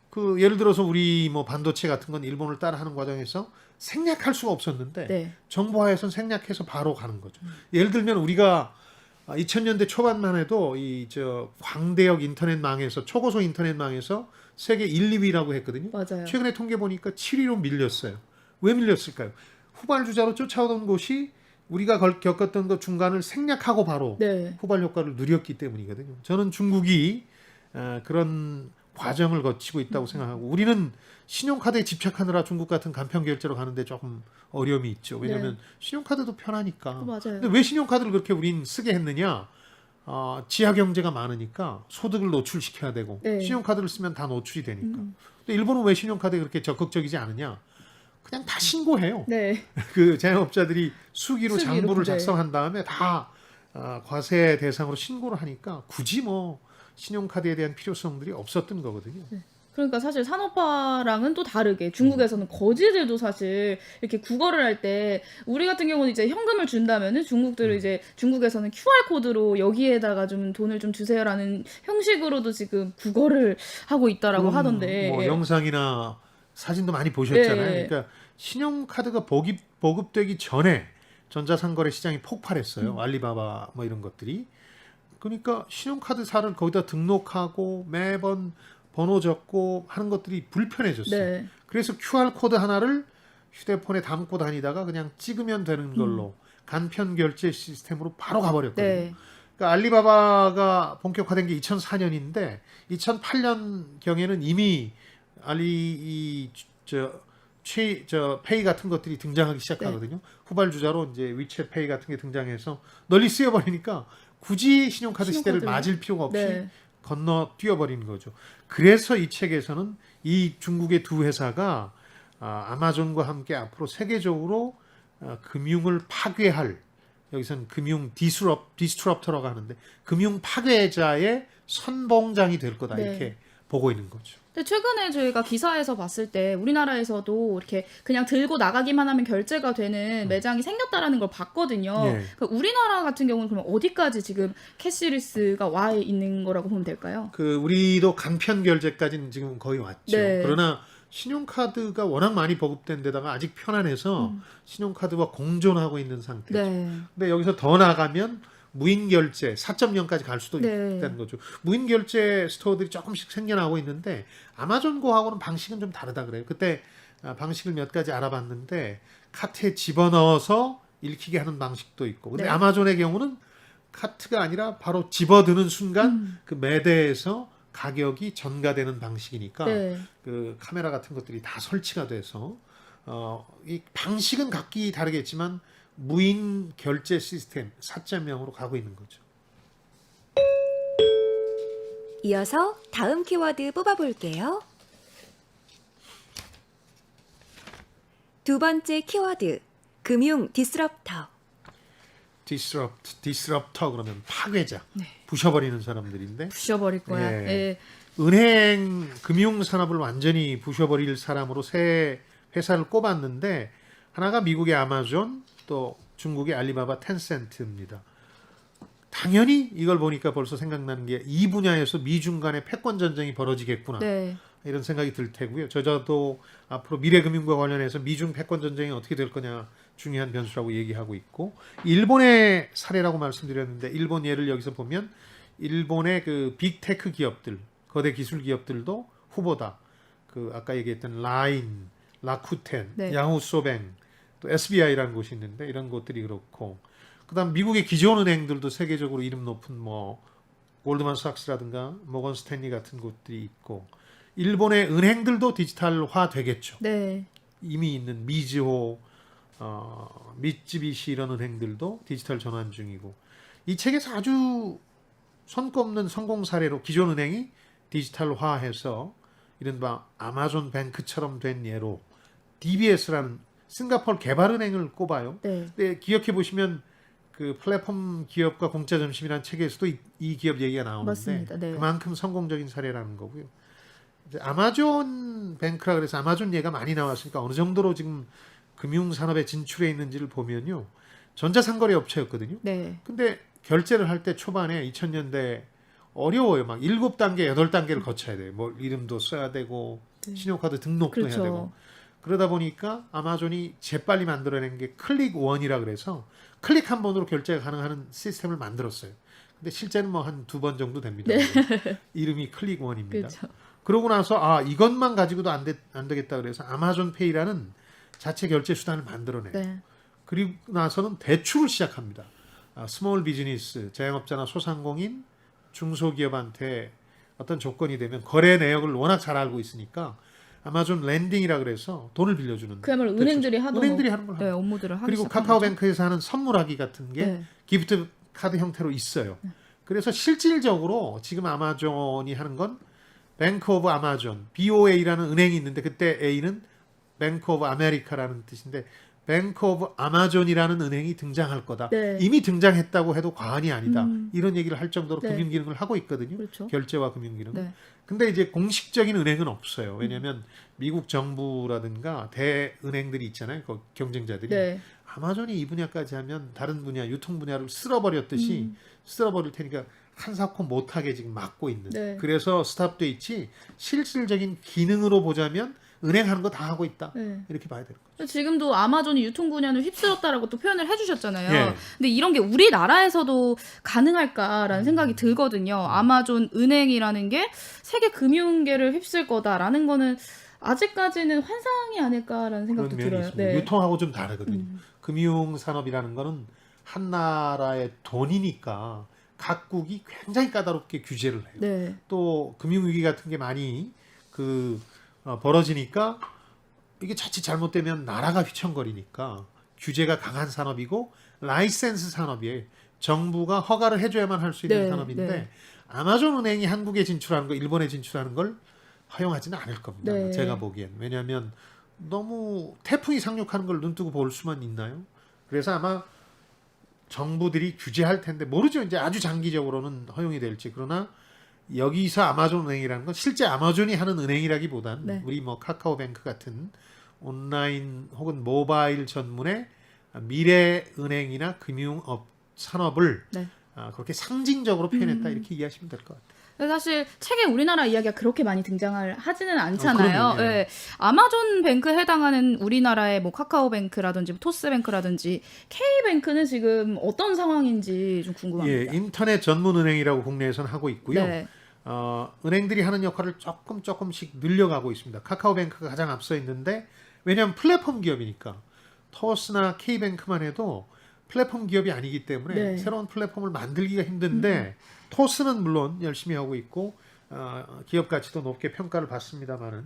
그 예를 들어서 우리 뭐 반도체 같은 건 일본을 따라하는 과정에서 생략할 수가 없었는데 네. 정보화에서는 생략해서 바로 가는 거죠. 예를 들면 우리가 2000년대 초반만 해도 이 저 광대역 인터넷망에서 초고속 인터넷망에서 세계 1, 2위라고 했거든요. 맞아요. 최근에 통계 보니까 7위로 밀렸어요. 왜 밀렸을까요? 후발주자로 쫓아오던 곳이 우리가 겪었던 그 중간을 생략하고 바로 네. 후발 효과를 누렸기 때문이거든요. 저는 중국이 그런 과정을 거치고 있다고 생각하고 우리는 신용카드에 집착하느라 중국 같은 간편 결제로 가는데 조금 어려움이 있죠. 왜냐하면 신용카드도 편하니까. 맞아요. 근데 왜 신용카드를 그렇게 우린 쓰게 했느냐? 지하 경제가 많으니까 소득을 노출시켜야 되고 네. 신용카드를 쓰면 다 노출이 되니까. 근데 일본은 왜 신용카드에 그렇게 적극적이지 않으냐? 그냥 다 신고해요. 네. 그 자영업자들이 수기로 장부를 네. 작성한 다음에 다 과세 대상으로 신고를 하니까 굳이 뭐 신용카드에 대한 필요성들이 없었던 거거든요. 그러니까 사실 산업화랑은 또 다르게 중국에서는 거지들도 사실 이렇게 국어를 할 때 우리 같은 경우는 이제 현금을 준다면은 중국들은 이제 중국에서는 QR 코드로 여기에다가 좀 돈을 좀 주세요라는 형식으로도 지금 국어를 하고 있다라고 하던데. 뭐 영상이나 사진도 많이 보셨잖아요. 네. 그러니까 신용카드가 보급되기 전에 전자상거래 시장이 폭발했어요. 알리바바 뭐 이런 것들이. 그러니까 신용카드사를 거기다 등록하고 매번 번호 적고 하는 것들이 불편해졌어요. 네. 그래서 QR코드 하나를 휴대폰에 담고 다니다가 그냥 찍으면 되는 걸로 간편 결제 시스템으로 바로 가버렸거든요. 네. 그러니까 알리바바가 본격화된 게 2004년인데 2008년경에는 이미 페이 같은 것들이 등장하기 시작하거든요. 후발주자로 이제 위챗 페이 같은 게 등장해서 널리 쓰여버리니까 굳이 신용카드 시대를 맞을 필요가 없이 네. 건너 뛰어버리는 거죠. 그래서 이 책에서는 이 중국의 두 회사가 아마존과 함께 앞으로 세계적으로 금융을 파괴할, 여기서는 금융 디스트럽터라고 하는데 금융 파괴자의 선봉장이 될 거다 네. 이렇게 보고 있는 거죠. 근데 최근에 저희가 기사에서 봤을 때 우리나라에서도 이렇게 그냥 들고 나가기만 하면 결제가 되는 매장이 생겼다라는 걸 봤거든요. 네. 그러니까 우리나라 같은 경우는 그럼 어디까지 지금 캐시리스가 와 있는 거라고 보면 될까요? 우리도 간편 결제까지는 지금 거의 왔죠. 네. 그러나 신용카드가 워낙 많이 보급된 데다가 아직 편안해서 신용카드와 공존하고 있는 상태죠. 네. 근데 여기서 더 나가면 무인 결제 4.0까지 갈 수도 네. 있다는 거죠. 무인 결제 스토어들이 조금씩 생겨나고 있는데 아마존고하고는 방식은 좀 다르다 그래요. 그때 방식을 몇 가지 알아봤는데 카트에 집어넣어서 읽히게 하는 방식도 있고. 근데 네. 아마존의 경우는 카트가 아니라 바로 집어드는 순간 그 매대에서 가격이 전가되는 방식이니까 네. 그 카메라 같은 것들이 다 설치가 돼서 이 방식은 각기 다르겠지만 무인 결제 시스템 4.0으로 가고 있는 거죠. 이어서 다음 키워드 뽑아볼게요. 두 번째 키워드, 금융 디스럽터. 디스럽터 그러면 파괴자, 부셔버리는 사람들인데 부셔버릴 거야. 예. 예. 은행 금융 산업을 완전히 부셔버릴 사람으로 세 회사를 꼽았는데 하나가 미국의 아마존, 또 중국의 알리바바 텐센트입니다. 당연히 이걸 보니까 벌써 생각나는 게 이 분야에서 미중 간의 패권 전쟁이 벌어지겠구나. 네. 이런 생각이 들 테고요. 저도 앞으로 미래금융과 관련해서 미중 패권 전쟁이 어떻게 될 거냐 중요한 변수라고 얘기하고 있고, 일본의 사례라고 말씀드렸는데 일본 예를 여기서 보면 일본의 그 빅테크 기업들, 거대 기술 기업들도 후보다. 그 아까 얘기했던 라인, 라쿠텐, 네. 야후소뱅, 또 SBI라는 곳이 있는데 이런 곳들이 그렇고, 그다음 미국의 기존 은행들도 세계적으로 이름 높은 뭐 골드만삭스라든가 모건 스탠리 같은 곳들이 있고, 일본의 은행들도 디지털화 되겠죠. 네. 이미 있는 미즈호, 미쯔비시 이런 은행들도 디지털 전환 중이고 이 책에서 아주 손꼽는 성공 사례로 기존 은행이 디지털화해서 이른바 아마존 뱅크처럼 된 예로 DBS라는 싱가포르 개발은행을 꼽아요. 네. 근데 기억해 보시면 그 플랫폼 기업과 공짜 점심이라는 책에서도 이 기업 얘기가 나오는데 맞습니다. 네. 그만큼 성공적인 사례라는 거고요. 이제 아마존 뱅크라 그래서 아마존 예가 많이 나왔으니까 어느 정도로 지금 금융 산업에 진출해 있는지를 보면요. 전자상거래 업체였거든요. 네. 근데 결제를 할 때 초반에 2000년대 어려워요. 막 7단계, 8단계를 거쳐야 돼요. 뭐 이름도 써야 되고 신용카드 등록도 그렇죠. 해야 되고. 그러다 보니까 아마존이 재빨리 만들어낸 게 클릭원이라 그래서 클릭 한 번으로 결제가 가능한 시스템을 만들었어요. 근데 실제는 뭐 한 2번 정도 됩니다. 이름이 클릭원입니다. 그렇죠. 그러고 나서 이것만 가지고도 안 되겠다 그래서 아마존페이라는 자체 결제 수단을 만들어내요. 네. 그리고 나서는 대출을 시작합니다. 스몰 비즈니스, 자영업자나 소상공인, 중소기업한테 어떤 조건이 되면 거래 내역을 워낙 잘 알고 있으니까 아마존 랜딩이라 그래서 돈을 빌려주는 그야말로 대출. 은행들이 하던 은행들이 하는 걸 네, 합니다. 업무들을 하기 그리고 시작한 카카오뱅크에서 하는 선물하기 같은 게 네. 기프트 카드 형태로 있어요. 그래서 실질적으로 지금 아마존이 하는 건 뱅크 오브 아마존, BOA라는 은행이 있는데 그때 A는 뱅크 오브 아메리카라는 뜻인데 뱅크 오브 아마존이라는 은행이 등장할 거다. 네. 이미 등장했다고 해도 과언이 아니다. 음. 이런 얘기를 할 정도로 네. 금융기능을 하고 있거든요. 그렇죠. 결제와 금융기능. 네. 근데 이제 공식적인 은행은 없어요. 왜냐하면 미국 정부라든가 대은행들이 있잖아요. 그 경쟁자들이. 네. 아마존이 이 분야까지 하면 다른 분야, 유통 분야를 쓸어버렸듯이 쓸어버릴 테니까 한사코 못하게 지금 막고 있는. 네. 그래서 스탑돼 있지 실질적인 기능으로 보자면 은행 하는 거 다 하고 있다. 네. 이렇게 봐야 되는 거죠. 지금도 아마존이 유통 분야를 휩쓸었다라고 또 표현을 해주셨잖아요. 예. 근데 이런 게 우리나라에서도 가능할까라는 생각이 들거든요. 아마존 은행이라는 게 세계 금융계를 휩쓸 거다라는 거는 아직까지는 환상이 아닐까라는 생각도 그런 면이 들어요. 있습니다. 유통하고 좀 다르거든요. 음. 금융 산업이라는 거는 한 나라의 돈이니까 각국이 굉장히 까다롭게 규제를 해요. 네. 또 금융위기 같은 게 많이 벌어지니까 이게 자칫 잘못되면 나라가 휘청거리니까 규제가 강한 산업이고 라이센스 산업이에요. 정부가 허가를 해줘야만 할 수 있는 네, 산업인데 네. 아마존 은행이 한국에 진출하는 거, 일본에 진출하는 걸 허용하지는 않을 겁니다. 네. 제가 보기엔. 왜냐하면 너무 태풍이 상륙하는 걸 눈뜨고 볼 수만 있나요? 그래서 아마 정부들이 규제할 텐데 모르죠. 이제 아주 장기적으로는 허용이 될지. 그러나 여기서 아마존 은행이라는 건 실제 아마존이 하는 은행이라기보단 네. 우리 뭐 카카오뱅크 같은 온라인 혹은 모바일 전문의 미래 은행이나 금융업 산업을 네. 그렇게 상징적으로 표현했다 이렇게 이해하시면 될 것 같아요. 사실 책에 우리나라 이야기가 그렇게 많이 등장을 하지는 않잖아요. 그럼요, 예. 예. 아마존 뱅크에 해당하는 우리나라의 뭐 카카오뱅크라든지 토스뱅크라든지 K뱅크는 지금 어떤 상황인지 좀 궁금합니다. 예, 인터넷 전문 은행이라고 국내에서는 하고 있고요. 네. 은행들이 하는 역할을 조금씩 늘려가고 있습니다. 카카오뱅크가 가장 앞서 있는데 왜냐하면 플랫폼 기업이니까 토스나 K뱅크만 해도 플랫폼 기업이 아니기 때문에 네. 새로운 플랫폼을 만들기가 힘든데 토스는 물론 열심히 하고 있고 기업 가치도 높게 평가를 받습니다만은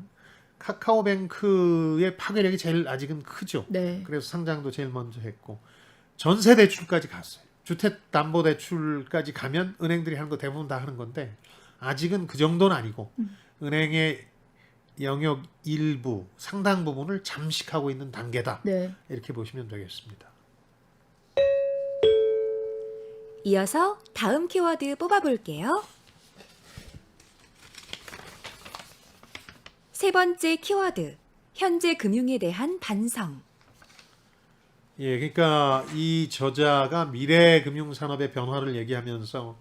카카오뱅크의 파괴력이 제일 아직은 크죠. 네. 그래서 상장도 제일 먼저 했고 전세 대출까지 갔어요. 주택담보대출까지 가면 은행들이 하는 거 대부분 다 하는 건데 아직은 그 정도는 아니고 은행의 영역 일부 상당 부분을 잠식하고 있는 단계다. 네. 이렇게 보시면 되겠습니다. 이어서 다음 키워드 뽑아볼게요. 세 번째 키워드, 현재 금융에 대한 반성. 예, 그러니까 이 저자가 미래 금융 산업의 변화를 얘기하면서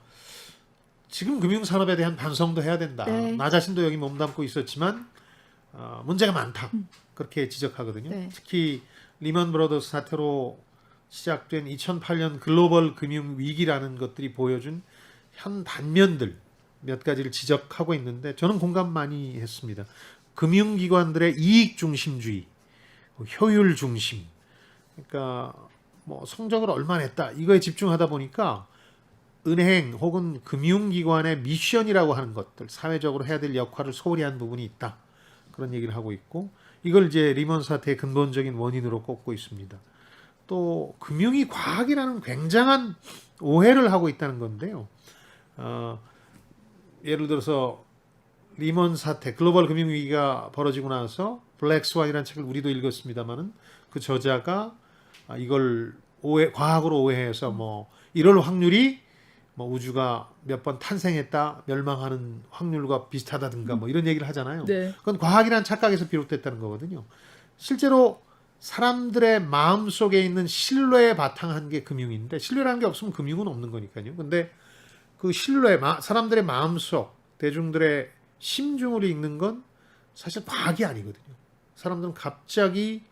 지금 금융 산업에 대한 반성도 해야 된다. 네. 나 자신도 여기 몸담고 있었지만 문제가 많다. 그렇게 지적하거든요. 네. 특히 리먼 브러더스 사태로 시작된 2008년 글로벌 금융 위기라는 것들이 보여준 현 단면들 몇 가지를 지적하고 있는데 저는 공감 많이 했습니다. 금융기관들의 이익 중심주의, 효율 중심, 그러니까 뭐 성적을 얼마 냈다 이거에 집중하다 보니까 은행 혹은 금융기관의 미션이라고 하는 것들, 사회적으로 해야 될 역할을 소홀히 한 부분이 있다. 그런 얘기를 하고 있고, 이걸 이제 리먼 사태의 근본적인 원인으로 꼽고 있습니다. 또 금융이 과학이라는 굉장한 오해를 하고 있다는 건데요. 예를 들어서 리먼 사태, 글로벌 금융위기가 벌어지고 나서 블랙스완이라는 책을 우리도 읽었습니다만은 그 저자가 이걸 과학으로 오해해서 뭐 이럴 확률이 뭐 우주가 몇 번 탄생했다, 멸망하는 확률과 비슷하다든가 뭐 이런 얘기를 하잖아요. 네. 그건 과학이라는 착각에서 비롯됐다는 거거든요. 실제로 사람들의 마음 속에 있는 신뢰에 바탕한 게 금융인데, 신뢰라는 게 없으면 금융은 없는 거니까요. 근데 그 신뢰, 사람들의 마음속, 대중들의 심중으로 읽는 건 사실 과학이 아니거든요. 사람들은 갑자기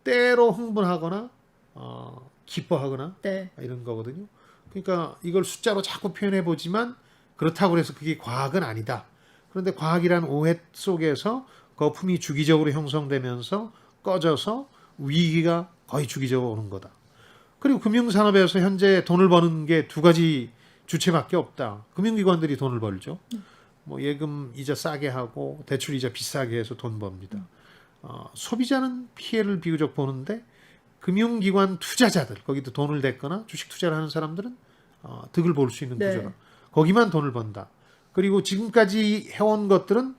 때로 흥분하거나 기뻐하거나 네. 이런 거거든요. 그러니까 이걸 숫자로 자꾸 표현해 보지만 그렇다고 해서 그게 과학은 아니다. 그런데 과학이라는 오해 속에서 거품이 주기적으로 형성되면서 꺼져서 위기가 거의 주기적으로 오는 거다. 그리고 금융산업에서 현재 돈을 버는 게 두 가지 주체밖에 없다. 금융기관들이 돈을 벌죠. 뭐 예금 이자 싸게 하고 대출 이자 비싸게 해서 돈 법니다. 소비자는 피해를 비교적 보는데 금융기관 투자자들, 거기도 돈을 댔거나 주식 투자를 하는 사람들은 득을 볼 수 있는 네. 구조다. 거기만 돈을 번다. 그리고 지금까지 해온 것들은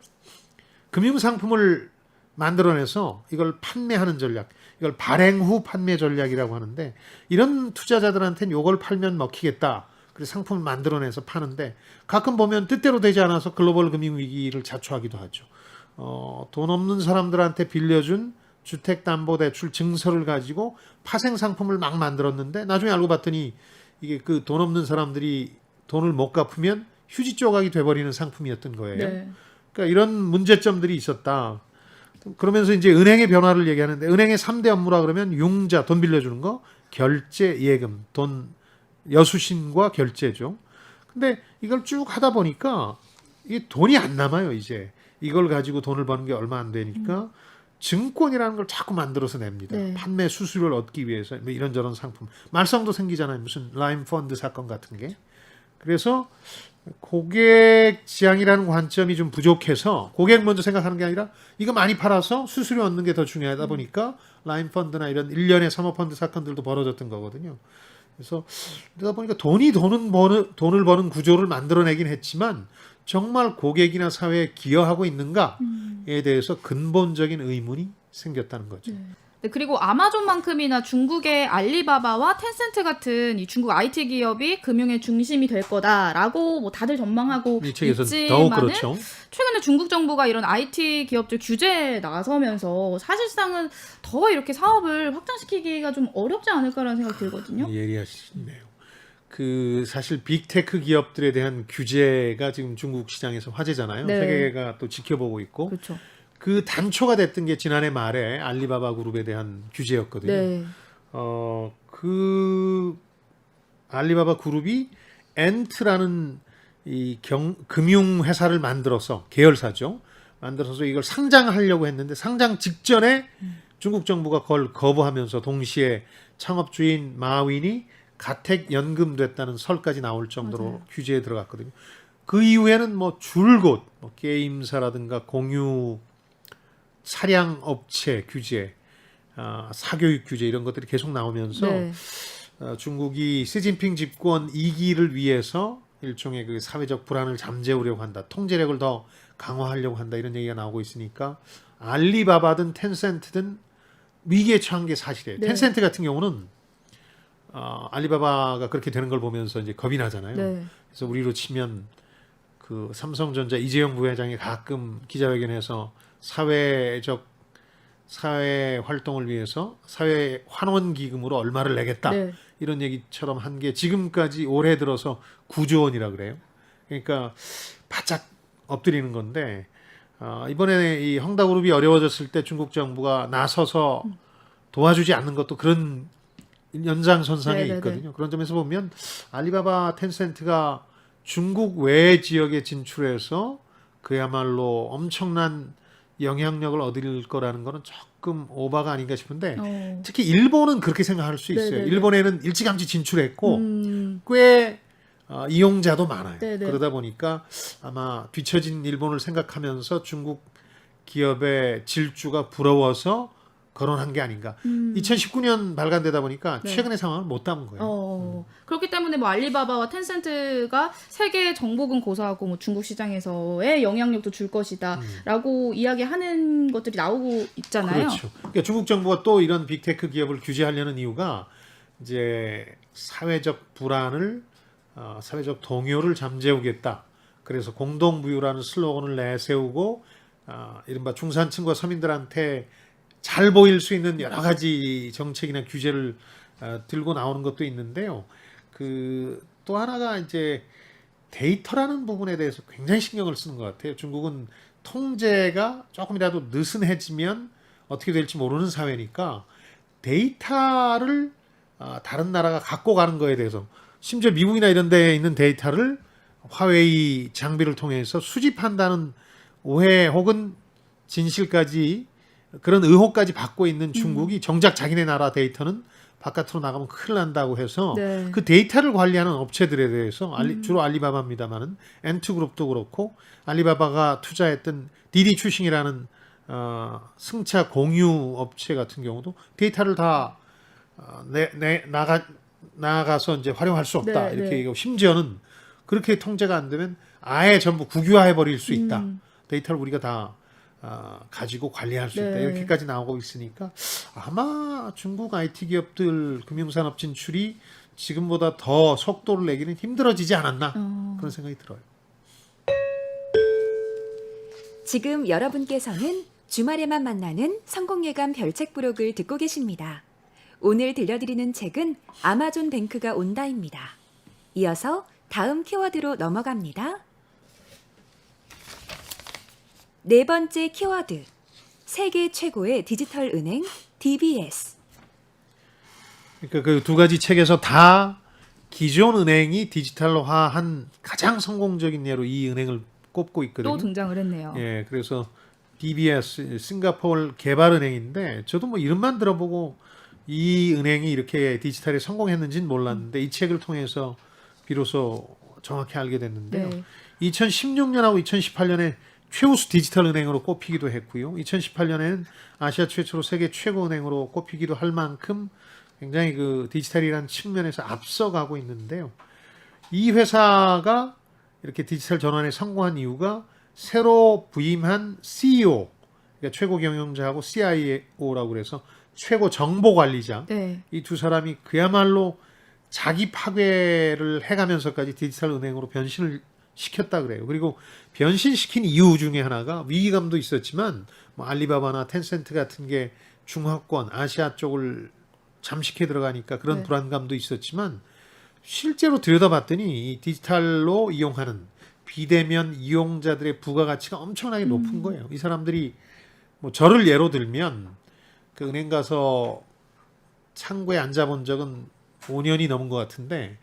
금융상품을 만들어내서 이걸 판매하는 전략, 이걸 발행 후 판매 전략이라고 하는데, 이런 투자자들한테는 이걸 팔면 먹히겠다. 그래서 상품을 만들어내서 파는데 가끔 보면 뜻대로 되지 않아서 글로벌 금융위기를 자초하기도 하죠. 돈 없는 사람들한테 빌려준 주택담보대출 증서를 가지고 파생상품을 막 만들었는데 나중에 알고 봤더니 이게 그 돈 없는 사람들이 돈을 못 갚으면 휴지 조각이 돼버리는 상품이었던 거예요. 네. 그러니까 이런 문제점들이 있었다. 그러면서 이제 은행의 변화를 얘기하는데, 은행의 3대 업무라 그러면 융자, 돈 빌려주는 거, 결제, 예금, 돈 여수신과 결제죠. 근데 이걸 쭉 하다 보니까 이게 돈이 안 남아요. 이제 이걸 가지고 돈을 버는 게 얼마 안 되니까 증권이라는 걸 자꾸 만들어서 냅니다. 네. 판매 수수료를 얻기 위해서 뭐 이런저런 상품, 말썽도 생기잖아요. 무슨 라임 펀드 사건 같은 게. 그래서 고객 지향이라는 관점이 좀 부족해서 고객 먼저 생각하는 게 아니라 이거 많이 팔아서 수수료 얻는 게 더 중요하다 보니까 라임 펀드나 이런 일련의 사모펀드 사건들도 벌어졌던 거거든요. 그래서 그러다 보니까 돈을 버는 구조를 만들어내긴 했지만 정말 고객이나 사회에 기여하고 있는가에 대해서 근본적인 의문이 생겼다는 거죠. 네, 그리고 아마존만큼이나 중국의 알리바바와 텐센트 같은 이 중국 IT 기업이 금융의 중심이 될 거다라고 뭐 다들 전망하고 이 책에서 더욱 있지만은 그렇죠. 최근에 중국 정부가 이런 IT 기업들 규제에 나서면서 사실상은 더 이렇게 사업을 확장시키기가 좀 어렵지 않을까라는 생각이 들거든요. 예리하시네요. 그 사실 빅테크 기업들에 대한 규제가 지금 중국 시장에서 화제잖아요. 네. 세계가 또 지켜보고 있고, 그렇죠. 그 단초가 됐던 게 지난해 말에 알리바바 그룹에 대한 규제였거든요. 네. 그 알리바바 그룹이 엔트라는 이 금융 회사를 만들어서, 계열사죠. 만들어서 이걸 상장하려고 했는데 상장 직전에 중국 정부가 그걸 거부하면서 동시에 창업주인 마윈이 가택 연금됐다는 설까지 나올 정도로 맞아요. 규제에 들어갔거든요. 그 이후에는 뭐 줄곧 뭐 게임사라든가 공유 사량 업체 규제, 사교육 규제 이런 것들이 계속 나오면서 네. 중국이 시진핑 집권 2기를 위해서 일종의 그 사회적 불안을 잠재우려고 한다, 통제력을 더 강화하려고 한다, 이런 얘기가 나오고 있으니까 알리바바든 텐센트든 위기에 처한 게 사실이에요. 네. 텐센트 같은 경우는 알리바바가 그렇게 되는 걸 보면서 이제 겁이 나잖아요. 네. 그래서 우리로 치면 그 삼성전자 이재용 부회장이 가끔 기자회견에서 사회 활동을 위해서 사회 환원 기금으로 얼마를 내겠다, 네. 이런 얘기처럼 한 게 지금까지 올해 들어서 9조 원이라 그래요. 그러니까 바짝 엎드리는 건데, 이번에 이 헝다그룹이 어려워졌을 때 중국 정부가 나서서 도와주지 않는 것도 그런 연장선상에 네네네. 있거든요. 그런 점에서 보면 알리바바, 텐센트가 중국 외 지역에 진출해서 그야말로 엄청난 영향력을 얻을 거라는 거는 조금 오바가 아닌가 싶은데, 특히 일본은 그렇게 생각할 수 있어요. 네네네. 일본에는 일찌감치 진출했고 음. 꽤 이용자도 많아요. 네네. 그러다 보니까 아마 뒤처진 일본을 생각하면서 중국 기업의 질주가 부러워서 거론한 게 아닌가. 2019년 발간되다 보니까 네. 최근의 상황을 못 담은 거예요. 그렇기 때문에 뭐 알리바바와 텐센트가 세계 정복은 고사하고 뭐 중국 시장에서의 영향력도 줄 것이다라고 이야기하는 것들이 나오고 있잖아요. 그렇죠. 그러니까 중국 정부가 또 이런 빅테크 기업을 규제하려는 이유가 이제 사회적 불안을 사회적 동요를 잠재우겠다. 그래서 공동부유라는 슬로건을 내세우고 이른바 중산층과 서민들한테 잘 보일 수 있는 여러 가지 정책이나 규제를 들고 나오는 것도 있는데요. 그 또 하나가 이제 데이터라는 부분에 대해서 굉장히 신경을 쓰는 것 같아요. 중국은 통제가 조금이라도 느슨해지면 어떻게 될지 모르는 사회니까 데이터를 다른 나라가 갖고 가는 거에 대해서 심지어 미국이나 이런 데에 있는 데이터를 화웨이 장비를 통해서 수집한다는 오해 혹은 진실까지 그런 의혹까지 받고 있는 중국이 정작 자기네 나라 데이터는 바깥으로 나가면 큰일 난다고 해서 네. 그 데이터를 관리하는 업체들에 대해서 주로 알리바바입니다만은 엔투그룹도 그렇고 알리바바가 투자했던 디디 추싱이라는 승차 공유 업체 같은 경우도 데이터를 다 나가서 이제 활용할 수 없다 네, 이렇게 네. 얘기하고 심지어는 그렇게 통제가 안 되면 아예 전부 국유화해 버릴 수 있다. 데이터를 우리가 다 가지고 관리할 수 있다. 네. 이렇게까지 나오고 있으니까 아마 중국 IT 기업들 금융산업 진출이 지금보다 더 속도를 내기는 힘들어지지 않았나 그런 생각이 들어요. 지금 여러분께서는 주말에만 만나는 성공예감 별책 부록을 듣고 계십니다. 오늘 들려드리는 책은 아마존 뱅크가 온다입니다. 이어서 다음 키워드로 넘어갑니다. 네 번째 키워드, 세계 최고의 디지털 은행 DBS. 그러니까 그 두 가지 책에서 다 기존 은행이 디지털화한 가장 성공적인 예로 이 은행을 꼽고 있거든요. 또 등장을 했네요. 예, 그래서 DBS 싱가포르 개발은행인데 저도 뭐 이름만 들어보고 이 은행이 이렇게 디지털에 성공했는지는 몰랐는데 이 책을 통해서 비로소 정확히 알게 됐는데요. 네. 2016년하고 2018년에 최우수 디지털 은행으로 꼽히기도 했고요. 2018년에는 아시아 최초로 세계 최고 은행으로 꼽히기도 할 만큼 굉장히 그 디지털이라는 측면에서 앞서가고 있는데요. 이 회사가 이렇게 디지털 전환에 성공한 이유가 새로 부임한 CEO, 그러니까 최고 경영자하고 CIO라고 그래서 최고 정보 관리자, 네. 이 두 사람이 그야말로 자기 파괴를 해가면서까지 디지털 은행으로 변신을 시켰다 그래요. 그리고 변신시킨 이유 중에 하나가 위기감도 있었지만 뭐 알리바바나 텐센트 같은 게 중화권, 아시아 쪽을 잠식해 들어가니까 그런 네. 불안감도 있었지만 실제로 들여다봤더니 이 디지털로 이용하는 비대면 이용자들의 부가가치가 엄청나게 높은 거예요. 이 사람들이 뭐 저를 예로 들면 그 은행 가서 창구에 앉아본 적은 5년이 넘은 것 같은데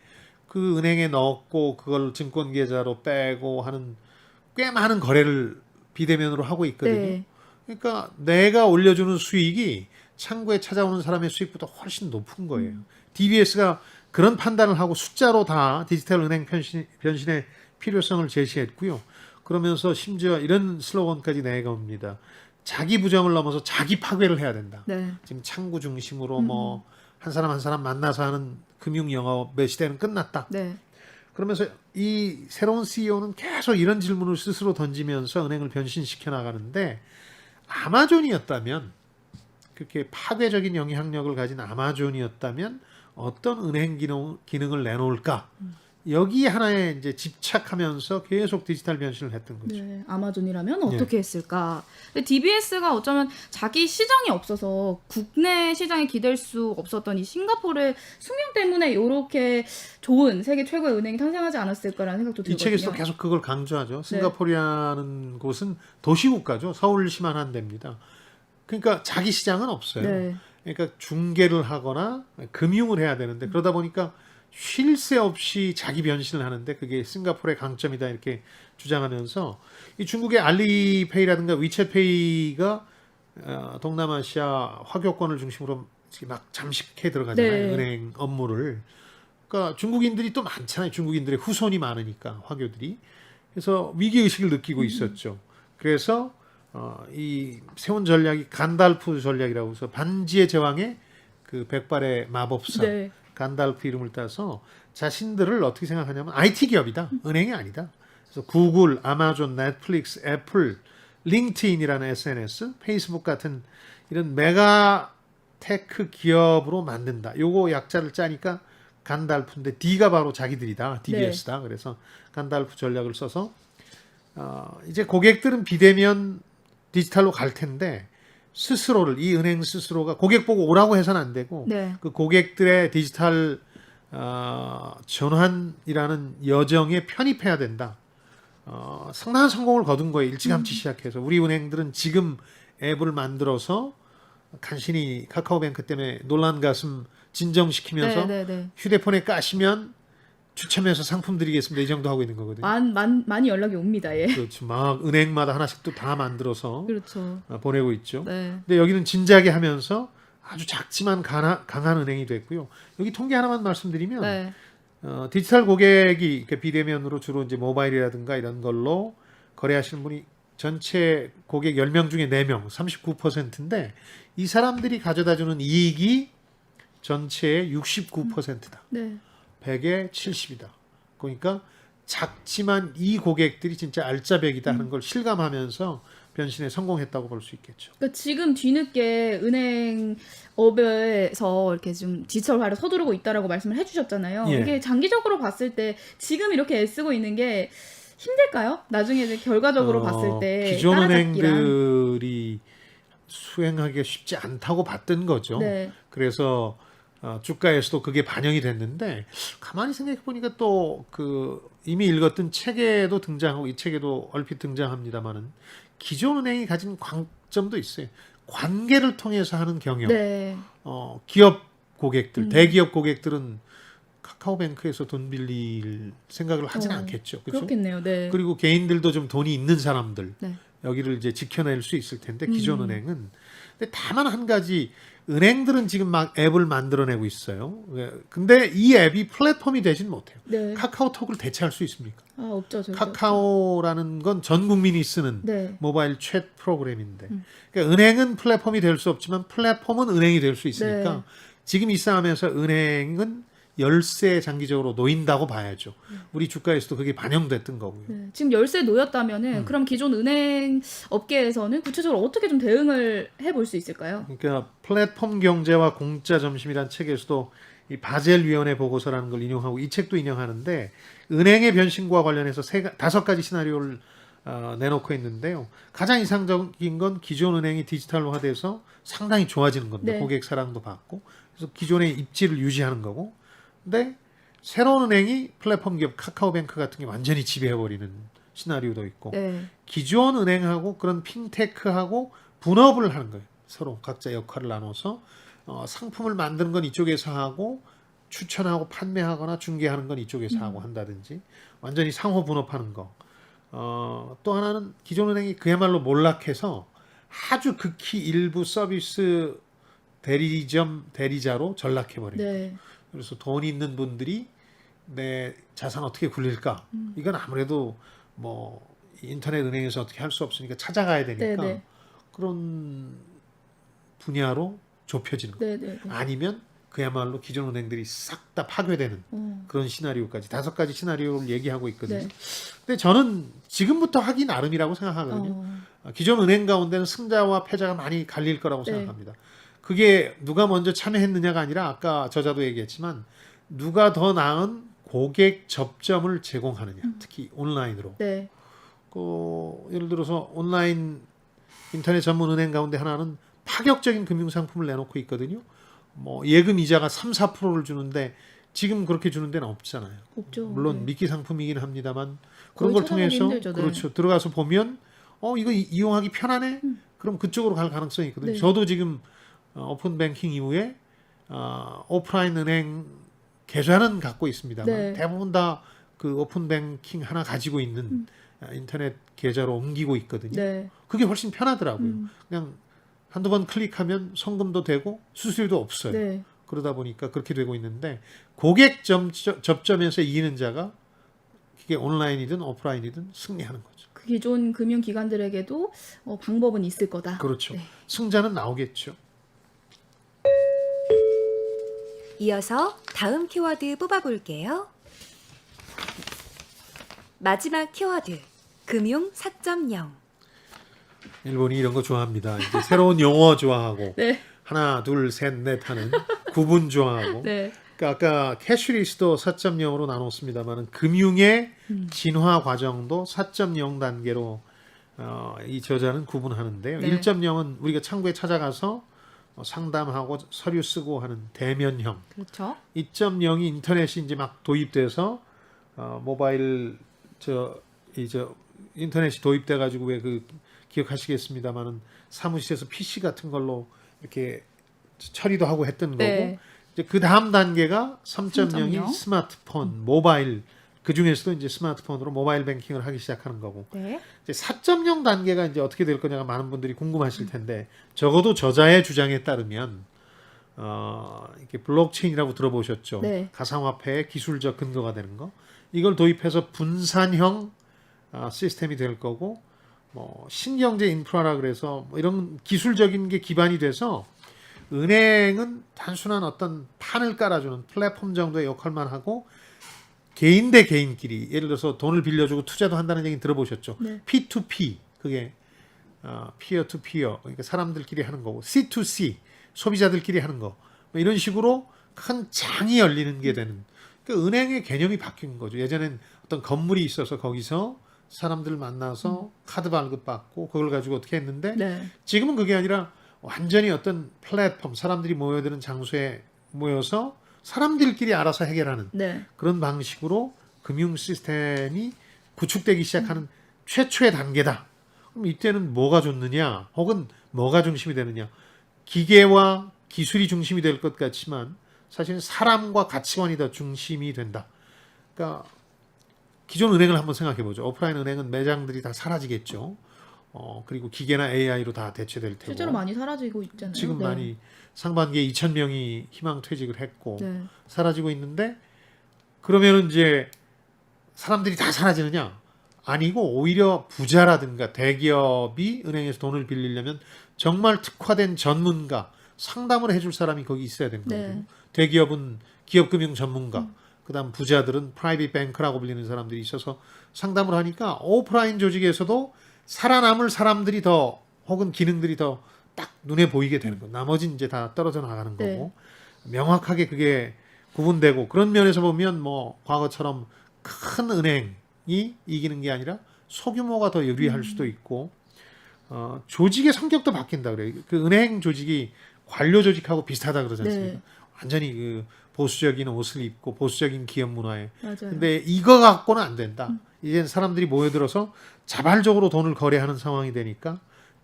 그 은행에 넣었고 그걸 증권 계좌로 빼고 하는 꽤 많은 거래를 비대면으로 하고 있거든요. 네. 그러니까 내가 올려주는 수익이 창구에 찾아오는 사람의 수익보다 훨씬 높은 거예요. DBS가 그런 판단을 하고 숫자로 다 디지털 은행 변신의 필요성을 제시했고요. 그러면서 심지어 이런 슬로건까지 내가옵니다. 자기 부정을 넘어서 자기 파괴를 해야 된다. 네. 지금 창구 중심으로 뭐 한 사람 한 사람 만나서 하는 금융 영업의 시대는 끝났다. 네. 그러면서 이 새로운 CEO는 계속 이런 질문을 스스로 던지면서 은행을 변신시켜 나가는데 아마존이었다면 그렇게 파괴적인 영향력을 가진 아마존이었다면 어떤 은행 기능을 내놓을까? 여기 하나에 이제 집착하면서 계속 디지털 변신을 했던 거죠. 네, 아마존이라면 어떻게 했을까? 근데 DBS가 어쩌면 자기 시장이 없어서 국내 시장에 기댈 수 없었던 이 싱가포르의 숙명 때문에 이렇게 좋은 세계 최고의 은행이 탄생하지 않았을까라는 생각도 들거든요. 이 책에서 계속 그걸 강조하죠. 싱가포르라는 곳은 도시국가죠. 서울시만 한 데입니다. 그러니까 자기 시장은 없어요. 네. 그러니까 중개를 하거나 금융을 해야 되는데 그러다 보니까 쉴 새 없이 자기 변신을 하는데 그게 싱가포르의 강점이다 이렇게 주장하면서 이 중국의 알리페이라든가 위챗페이가 동남아시아 화교권을 중심으로 막 잠식해 들어가잖아요. 네. 은행 업무를. 그러니까 중국인들이 또 많잖아요. 중국인들의 후손이 많으니까 화교들이. 그래서 위기의식을 느끼고 있었죠. 그래서 이 세운 전략이 간달프 전략이라고 해서 반지의 제왕의 그 백발의 마법사 네. 간달프 이름을 따서 자신들을 어떻게 생각하냐면 IT 기업이다. 은행이 아니다. 그래서 구글, 아마존, 넷플릭스, 애플, 링크드인이라는 SNS, 페이스북 같은 이런 메가 테크 기업으로 만든다. 요거 약자를 짜니까 간달프인데 D가 바로 자기들이다. DBS다. 그래서 간달프 전략을 써서 이제 고객들은 비대면 디지털로 갈 텐데 스스로를 이 은행 스스로가 고객 보고 오라고 해서는 안 되고 네. 그 고객들의 디지털 전환이라는 여정에 편입해야 된다. 상당한 성공을 거둔 거예요. 일찌감치 시작해서 우리 은행들은 지금 앱을 만들어서 간신히 카카오뱅크 때문에 놀란 가슴 진정시키면서 네, 네, 네. 휴대폰에 까시면 추첨해서 상품 드리겠습니다. 이 정도 하고 있는 거거든요. 많이 연락이 옵니다. 예. 그렇죠. 막 은행마다 하나씩 또 다 만들어서 그렇죠. 보내고 있죠. 네. 근데 여기는 진지하게 하면서 아주 작지만 강한 은행이 됐고요. 여기 통계 하나만 말씀드리면 네. 디지털 고객이 이렇게 비대면으로 주로 이제 모바일이라든가 이런 걸로 거래하시는 분이 전체 고객 10명 중에 4명, 39%인데 이 사람들이 가져다주는 이익이 전체의 69%다. 네. 100에 70이다. 그러니까 작지만 이 고객들이 진짜 알짜배기다 하는 걸 실감하면서 변신에 성공했다고 볼 수 있겠죠. 그러니까 지금 뒤늦게 은행업에서 이렇게 좀 디지털화를 서두르고 있다라고 말씀을 해주셨잖아요. 예. 이게 장기적으로 봤을 때 지금 이렇게 애쓰고 있는 게 힘들까요? 나중에 이제 결과적으로 봤을 때 기존 따라잡기랑. 은행들이 수행하기가 쉽지 않다고 봤던 거죠. 네. 그래서 주가에서도 그게 반영이 됐는데 가만히 생각해 보니까 또 그 이미 읽었던 책에도 등장하고 이 책에도 얼핏 등장합니다만은 기존 은행이 가진 강점도 있어요. 관계를 통해서 하는 경영. 네. 기업 고객들, 대기업 고객들은 카카오뱅크에서 돈 빌릴 생각을 하진 않겠죠. 그렇죠? 그렇겠네요. 네. 그리고 개인들도 좀 돈이 있는 사람들 네. 여기를 이제 지켜낼 수 있을 텐데 기존 은행은. 근데 다만 한 가지 은행들은 지금 막 앱을 만들어내고 있어요. 근데 이 앱이 플랫폼이 되진 못해요. 네. 카카오톡을 대체할 수 있습니까? 없죠. 절대 카카오라는 건 전 국민이 쓰는 네. 모바일 챗 프로그램인데 그러니까 은행은 플랫폼이 될 수 없지만 플랫폼은 은행이 될 수 있으니까 네. 지금 이 싸움에서 은행은 열세에 장기적으로 놓인다고 봐야죠. 우리 주가에서도 그게 반영됐던 거고요. 네. 지금 열세 놓였다면은 그럼 기존 은행 업계에서는 구체적으로 어떻게 좀 대응을 해볼 수 있을까요? 그러니까 플랫폼 경제와 공짜 점심이라는 책에서도 이 바젤위원회 보고서라는 걸 인용하고 이 책도 인용하는데 은행의 변신과 관련해서 5가지 시나리오를 내놓고 있는데요. 가장 이상적인 건 기존 은행이 디지털화돼서 상당히 좋아지는 겁니다. 네. 고객 사랑도 받고 그래서 기존의 입지를 유지하는 거고 근데 새로운 은행이 플랫폼 기업 카카오뱅크 같은 게 완전히 지배해버리는 시나리오도 있고 네. 기존 은행하고 그런 핀테크하고 분업을 하는 거예요. 서로 각자 역할을 나눠서 상품을 만드는 건 이쪽에서 하고 추천하고 판매하거나 중개하는 건 이쪽에서 하고 한다든지 완전히 상호 분업하는 거. 또 하나는 기존 은행이 그야말로 몰락해서 아주 극히 일부 서비스 대리자로 전락해버린 거예요. 네. 그래서 돈 있는 분들이 내 자산 어떻게 굴릴까? 이건 아무래도 뭐 인터넷 은행에서 어떻게 할 수 없으니까 찾아가야 되니까 네, 네. 그런 분야로 좁혀지는 거예요. 네, 네. 네. 아니면 그야말로 기존 은행들이 싹 다 파괴되는 그런 시나리오까지 5가지 시나리오를 얘기하고 있거든요. 네. 근데 저는 지금부터 하기 나름이라고 생각하거든요. 기존 은행 가운데는 승자와 패자가 많이 갈릴 거라고 네. 생각합니다. 그게 누가 먼저 참여했느냐가 아니라 아까 저자도 얘기했지만 누가 더 나은 고객 접점을 제공하느냐. 특히 온라인으로. 네. 예를 들어서 온라인 인터넷 전문 은행 가운데 하나는 파격적인 금융 상품을 내놓고 있거든요. 뭐 예금 이자가 3, 4%를 주는데 지금 그렇게 주는 데는 없잖아요. 없죠. 물론 네. 미끼 상품이긴 합니다만 그런 거의 걸 찾아가기 통해서 힘들죠. 네. 그렇죠. 들어가서 보면 이거 이용하기 편하네. 그럼 그쪽으로 갈 가능성이 있거든요. 네. 저도 지금 오픈 뱅킹 이후에 오프라인 은행 계좌는 갖고 있습니다만 네. 대부분 다 그 오픈 뱅킹 하나 가지고 있는 인터넷 계좌로 옮기고 있거든요. 네. 그게 훨씬 편하더라고요. 그냥 한두 번 클릭하면 송금도 되고 수수료도 없어요. 네. 그러다 보니까 그렇게 되고 있는데 고객 접점에서 이기는 자가 그게 온라인이든 오프라인이든 승리하는 거죠. 그 기존 금융기관들에게도 방법은 있을 거다. 그렇죠. 네. 승자는 나오겠죠. 이어서 다음 키워드 뽑아볼게요. 마지막 키워드, 금융 4.0. 일본이 이런 거 좋아합니다. 이제 새로운 용어 좋아하고 네. 하나, 둘, 셋, 넷 하는 구분 좋아하고. 네. 그러니까 아까 캐시리스도 4.0으로 나눴습니다만 금융의 진화 과정도 4.0 단계로 이 저자는 구분하는데요. 네. 1.0은 우리가 창구에 찾아가서 상담하고 서류 쓰고 하는 대면형. 그렇죠. 2.0이 인터넷이 이제 막 도입돼서 모바일 인터넷이 도입돼 가지고 왜 그 기억하시겠습니다만은 사무실에서 PC 같은 걸로 이렇게 처리도 하고 했던 거고 네. 이제 그 다음 단계가 3.0이 3.0. 스마트폰, 모바일 그 중에서도 이제 스마트폰으로 모바일 뱅킹을 하기 시작하는 거고 네. 이제 4.0 단계가 이제 어떻게 될 거냐가 많은 분들이 궁금하실 텐데 적어도 저자의 주장에 따르면 이렇게 블록체인이라고 들어보셨죠? 네. 가상화폐의 기술적 근거가 되는 거 이걸 도입해서 분산형 시스템이 될 거고 뭐 신경제 인프라라 그래서 뭐 이런 기술적인 게 기반이 돼서 은행은 단순한 어떤 판을 깔아주는 플랫폼 정도의 역할만 하고 개인 대 개인끼리 예를 들어서 돈을 빌려주고 투자도 한다는 얘기 들어보셨죠? 네. P2P 그게 피어 투 피어 그러니까 사람들끼리 하는 거고 C2C 소비자들끼리 하는 거 뭐 이런 식으로 큰 장이 열리는 게 되는 그러니까 은행의 개념이 바뀐 거죠. 예전엔 어떤 건물이 있어서 거기서 사람들 만나서 카드 발급받고 그걸 가지고 어떻게 했는데 네. 지금은 그게 아니라 완전히 어떤 플랫폼 사람들이 모여드는 장소에 모여서 사람들끼리 알아서 해결하는 네. 그런 방식으로 금융 시스템이 구축되기 시작하는 최초의 단계다. 그럼 이때는 뭐가 좋느냐 혹은 뭐가 중심이 되느냐 기계와 기술이 중심이 될 것 같지만 사실은 사람과 가치관이 더 중심이 된다. 그러니까 기존 은행을 한번 생각해 보죠. 오프라인 은행은 매장들이 다 사라지겠죠. 그리고 기계나 AI로 다 대체될 테고. 실제로 많이 사라지고 있잖아요. 지금 네. 많이 상반기에 2,000명이 희망 퇴직을 했고 네. 사라지고 있는데 그러면 이제 사람들이 다 사라지느냐? 아니고 오히려 부자라든가 대기업이 은행에서 돈을 빌리려면 정말 특화된 전문가 상담을 해줄 사람이 거기 있어야 되는 거거든요. 네. 대기업은 기업금융 전문가 그다음 부자들은 프라이빗 뱅크라고 불리는 사람들이 있어서 상담을 하니까 오프라인 조직에서도 살아남을 사람들이 더 혹은 기능들이 더 딱 눈에 보이게 되는 거. 나머지는 이제 다 떨어져 나가는 거고 명확하게 그게 구분되고 그런 면에서 보면 뭐 과거처럼 큰 은행이 이기는 게 아니라 소규모가 더 유리할 수도 있고 조직의 성격도 바뀐다 그래요. 그 은행 조직이 관료 조직하고 비슷하다 그러지 않습니까? 네. 완전히 그 보수적인 옷을 입고 보수적인 기업 문화에. 맞아요. 근데 이거 갖고는 안 된다. 이제 사람들이 모여들어서 자발적으로 돈을 거래하는 상황이 되니까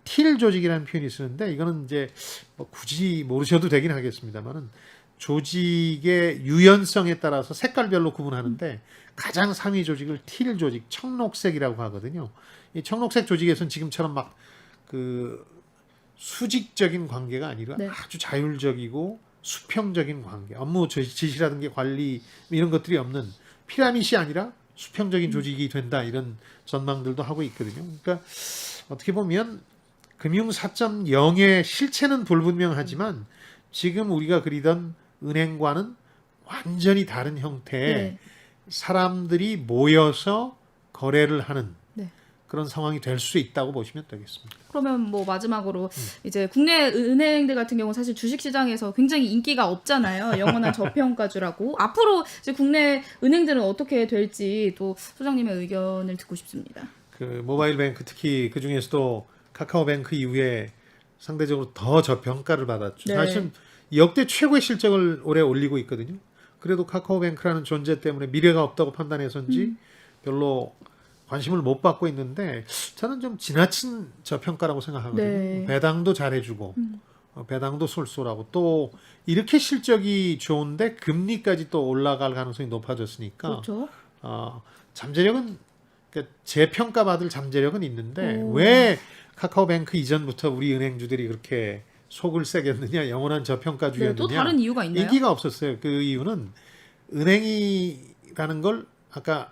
틸 조직이라는 표현이 쓰는데 이거는 이제 뭐 굳이 모르셔도 되긴 하겠습니다만은 조직의 유연성에 따라서 색깔별로 구분하는데 가장 상위 조직을 틸 조직, 청록색이라고 하거든요. 이 청록색 조직에서는 지금처럼 막 그 수직적인 관계가 아니라 네. 아주 자율적이고 수평적인 관계, 업무 지시라든가 관리 이런 것들이 없는 피라밋이 아니라 수평적인 조직이 된다 이런 전망들도 하고 있거든요. 그러니까 어떻게 보면 금융 4.0의 실체는 불분명하지만 지금 우리가 그리던 은행과는 완전히 다른 형태의 네. 사람들이 모여서 거래를 하는 네. 그런 상황이 될 수 있다고 보시면 되겠습니다. 그러면 뭐 마지막으로 이제 국내 은행들 같은 경우 사실 주식 시장에서 굉장히 인기가 없잖아요. 영원한 저평가주라고. 앞으로 이제 국내 은행들은 어떻게 될지 또 소장님의 의견을 듣고 싶습니다. 그 모바일 뱅크 특히 그 중에서도 카카오뱅크 이후에 상대적으로 더 저평가를 받았죠. 네. 사실은 역대 최고의 실적을 올해 올리고 있거든요. 그래도 카카오뱅크라는 존재 때문에 미래가 없다고 판단해서인지 별로 관심을 못 받고 있는데 저는 좀 지나친 저평가라고 생각하거든요. 네. 배당도 잘해주고 배당도 쏠쏠하고 또 이렇게 실적이 좋은데 금리까지 또 올라갈 가능성이 높아졌으니까 그렇죠. 잠재력은 그러니까 재평가받을 잠재력은 있는데 오. 왜 카카오뱅크 이전부터 우리 은행주들이 그렇게 속을 새겼느냐, 영원한 저평가주의였느냐. 네, 또 다른 이유가 있나요? 인기가 없었어요. 그 이유는 은행이라는 걸 아까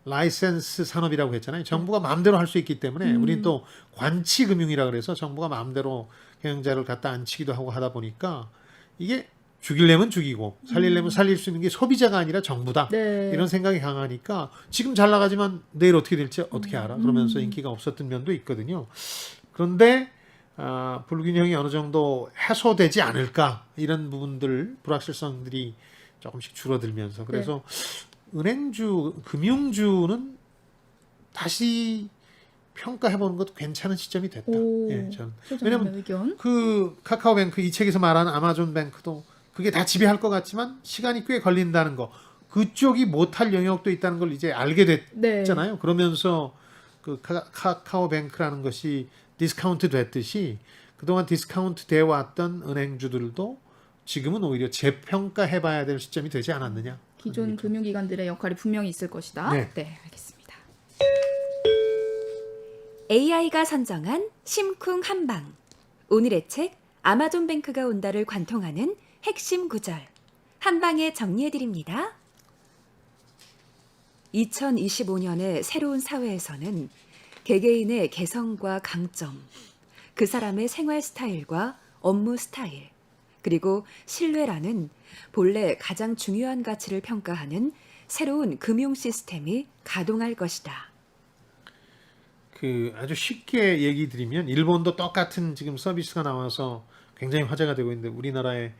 라이센스 산업이라고 했잖아요. 정부가 마음대로 할 수 있기 때문에 우리는 또 관치금융이라 그래서 정부가 마음대로 경영자를 갖다 앉히기도 하고 하다 보니까 이게 죽이려면 죽이고 살리려면 살릴 수 있는 게 소비자가 아니라 정부다. 네. 이런 생각이 강하니까 지금 잘 나가지만 내일 어떻게 될지 어떻게 알아? 그러면서 인기가 없었던 면도 있거든요. 그런데 불균형이 어느 정도 해소되지 않을까 이런 부분들 불확실성들이 조금씩 줄어들면서 그래서 은행주, 금융주는 다시 평가해보는 것도 괜찮은 시점이 됐다. 예, 저는. 왜냐면 의견. 그 카카오뱅크 이 책에서 말하는 아마존뱅크도 그게 다 지배할 것 같지만 시간이 꽤 걸린다는 거. 그쪽이 못할 영역도 있다는 걸 이제 알게 됐잖아요. 네. 그러면서 그 카카오뱅크라는 것이 디스카운트 됐듯이 그동안 디스카운트 되어 왔던 은행주들도 지금은 오히려 재평가해봐야 될 시점이 되지 않았느냐. 기존 금융기관들의 역할이 분명히 있을 것이다. 네. 네, 알겠습니다. AI가 선정한 심쿵 한방. 오늘의 책 아마존뱅크가 온다를 관통하는 핵심 구절. 한방에 정리해드립니다. 2025년의 새로운 사회에서는 개개인의 개성과 강점, 그 사람의 생활 스타일과 업무 스타일, 그리고 신뢰라는 본래 가장 중요한 가치를 평가하는 새로운 금융 시스템이 가동할 것이다. 그 아주 쉽게 얘기 드리면 일본도 똑같은 지금 서비스가 나와서 굉장히 화제가 되고 있는데 우리나라의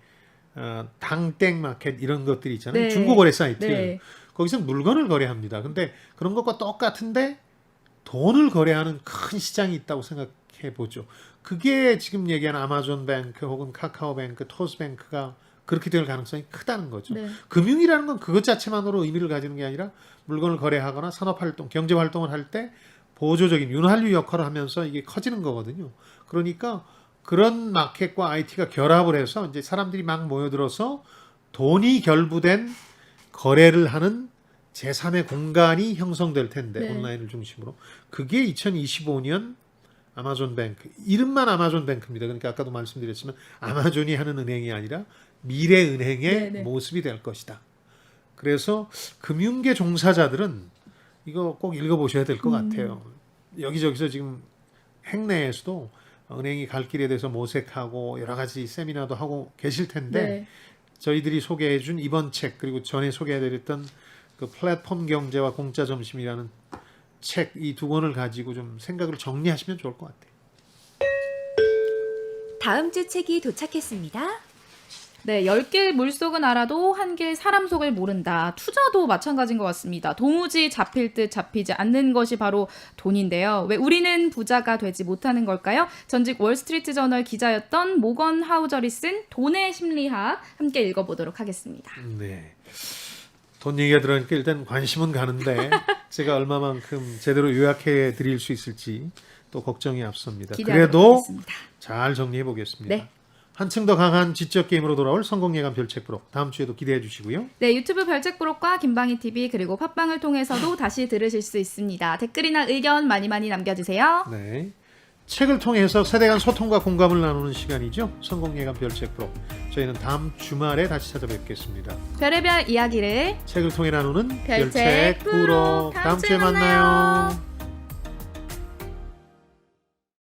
당땡 마켓 이런 것들이 있잖아요. 네. 중고거래 사이트. 네. 거기서 물건을 거래합니다. 근데 그런 것과 똑같은데 돈을 거래하는 큰 시장이 있다고 생각해 보죠. 그게 지금 얘기하는 아마존뱅크 혹은 카카오뱅크, 토스뱅크가 그렇게 될 가능성이 크다는 거죠. 네. 금융이라는 건 그것 자체만으로 의미를 가지는 게 아니라 물건을 거래하거나 산업활동, 경제활동을 할 때 보조적인 윤활유 역할을 하면서 이게 커지는 거거든요. 그러니까 그런 마켓과 IT가 결합을 해서 이제 사람들이 막 모여들어서 돈이 결부된 거래를 하는 제3의 공간이 형성될 텐데 네. 온라인을 중심으로 그게 2025년 아마존뱅크 이름만 아마존뱅크입니다. 그러니까 아까도 말씀드렸지만 아마존이 하는 은행이 아니라 미래은행의 네, 네. 모습이 될 것이다. 그래서 금융계 종사자들은 이거 꼭 읽어보셔야 될 것 같아요. 여기저기서 지금 행내에서도 은행이 갈 길에 대해서 모색하고 여러 가지 세미나도 하고 계실 텐데 네. 저희들이 소개해준 이번 책 그리고 전에 소개해드렸던 그 플랫폼 경제와 공짜 점심이라는 책 이 두 권을 가지고 좀 생각을 정리하시면 좋을 것 같아요. 다음 주 책이 도착했습니다. 네, 10길 물속은 알아도 한 길 사람 속을 모른다. 투자도 마찬가지인 것 같습니다. 도무지 잡힐 듯 잡히지 않는 것이 바로 돈인데요. 왜 우리는 부자가 되지 못하는 걸까요? 전직 월스트리트 저널 기자였던 모건 하우저리 쓴 돈의 심리학 함께 읽어보도록 하겠습니다. 네. 돈 얘기가 들어가니까 일단 관심은 가는데 제가 얼마만큼 제대로 요약해 드릴 수 있을지 또 걱정이 앞섭니다. 기대하도록 그래도 하겠습니다. 잘 정리해 보겠습니다. 네. 한층 더 강한 지적 게임으로 돌아올 성공예감 별책 부록 다음 주에도 기대해 주시고요. 네, 유튜브 별책 부록과 김방희 TV 그리고 팟빵을 통해서도 다시 들으실 수 있습니다. 댓글이나 의견 많이 남겨주세요. 네. 책을 통해서 세대 간 소통과 공감을 나누는 시간이죠. 성공예감 별책 부록. 저희는 다음 주말에 다시 찾아뵙겠습니다. 별의별 이야기를 책을 통해 나누는 별책 별책 부록. 부록. 다음 주에 만나요.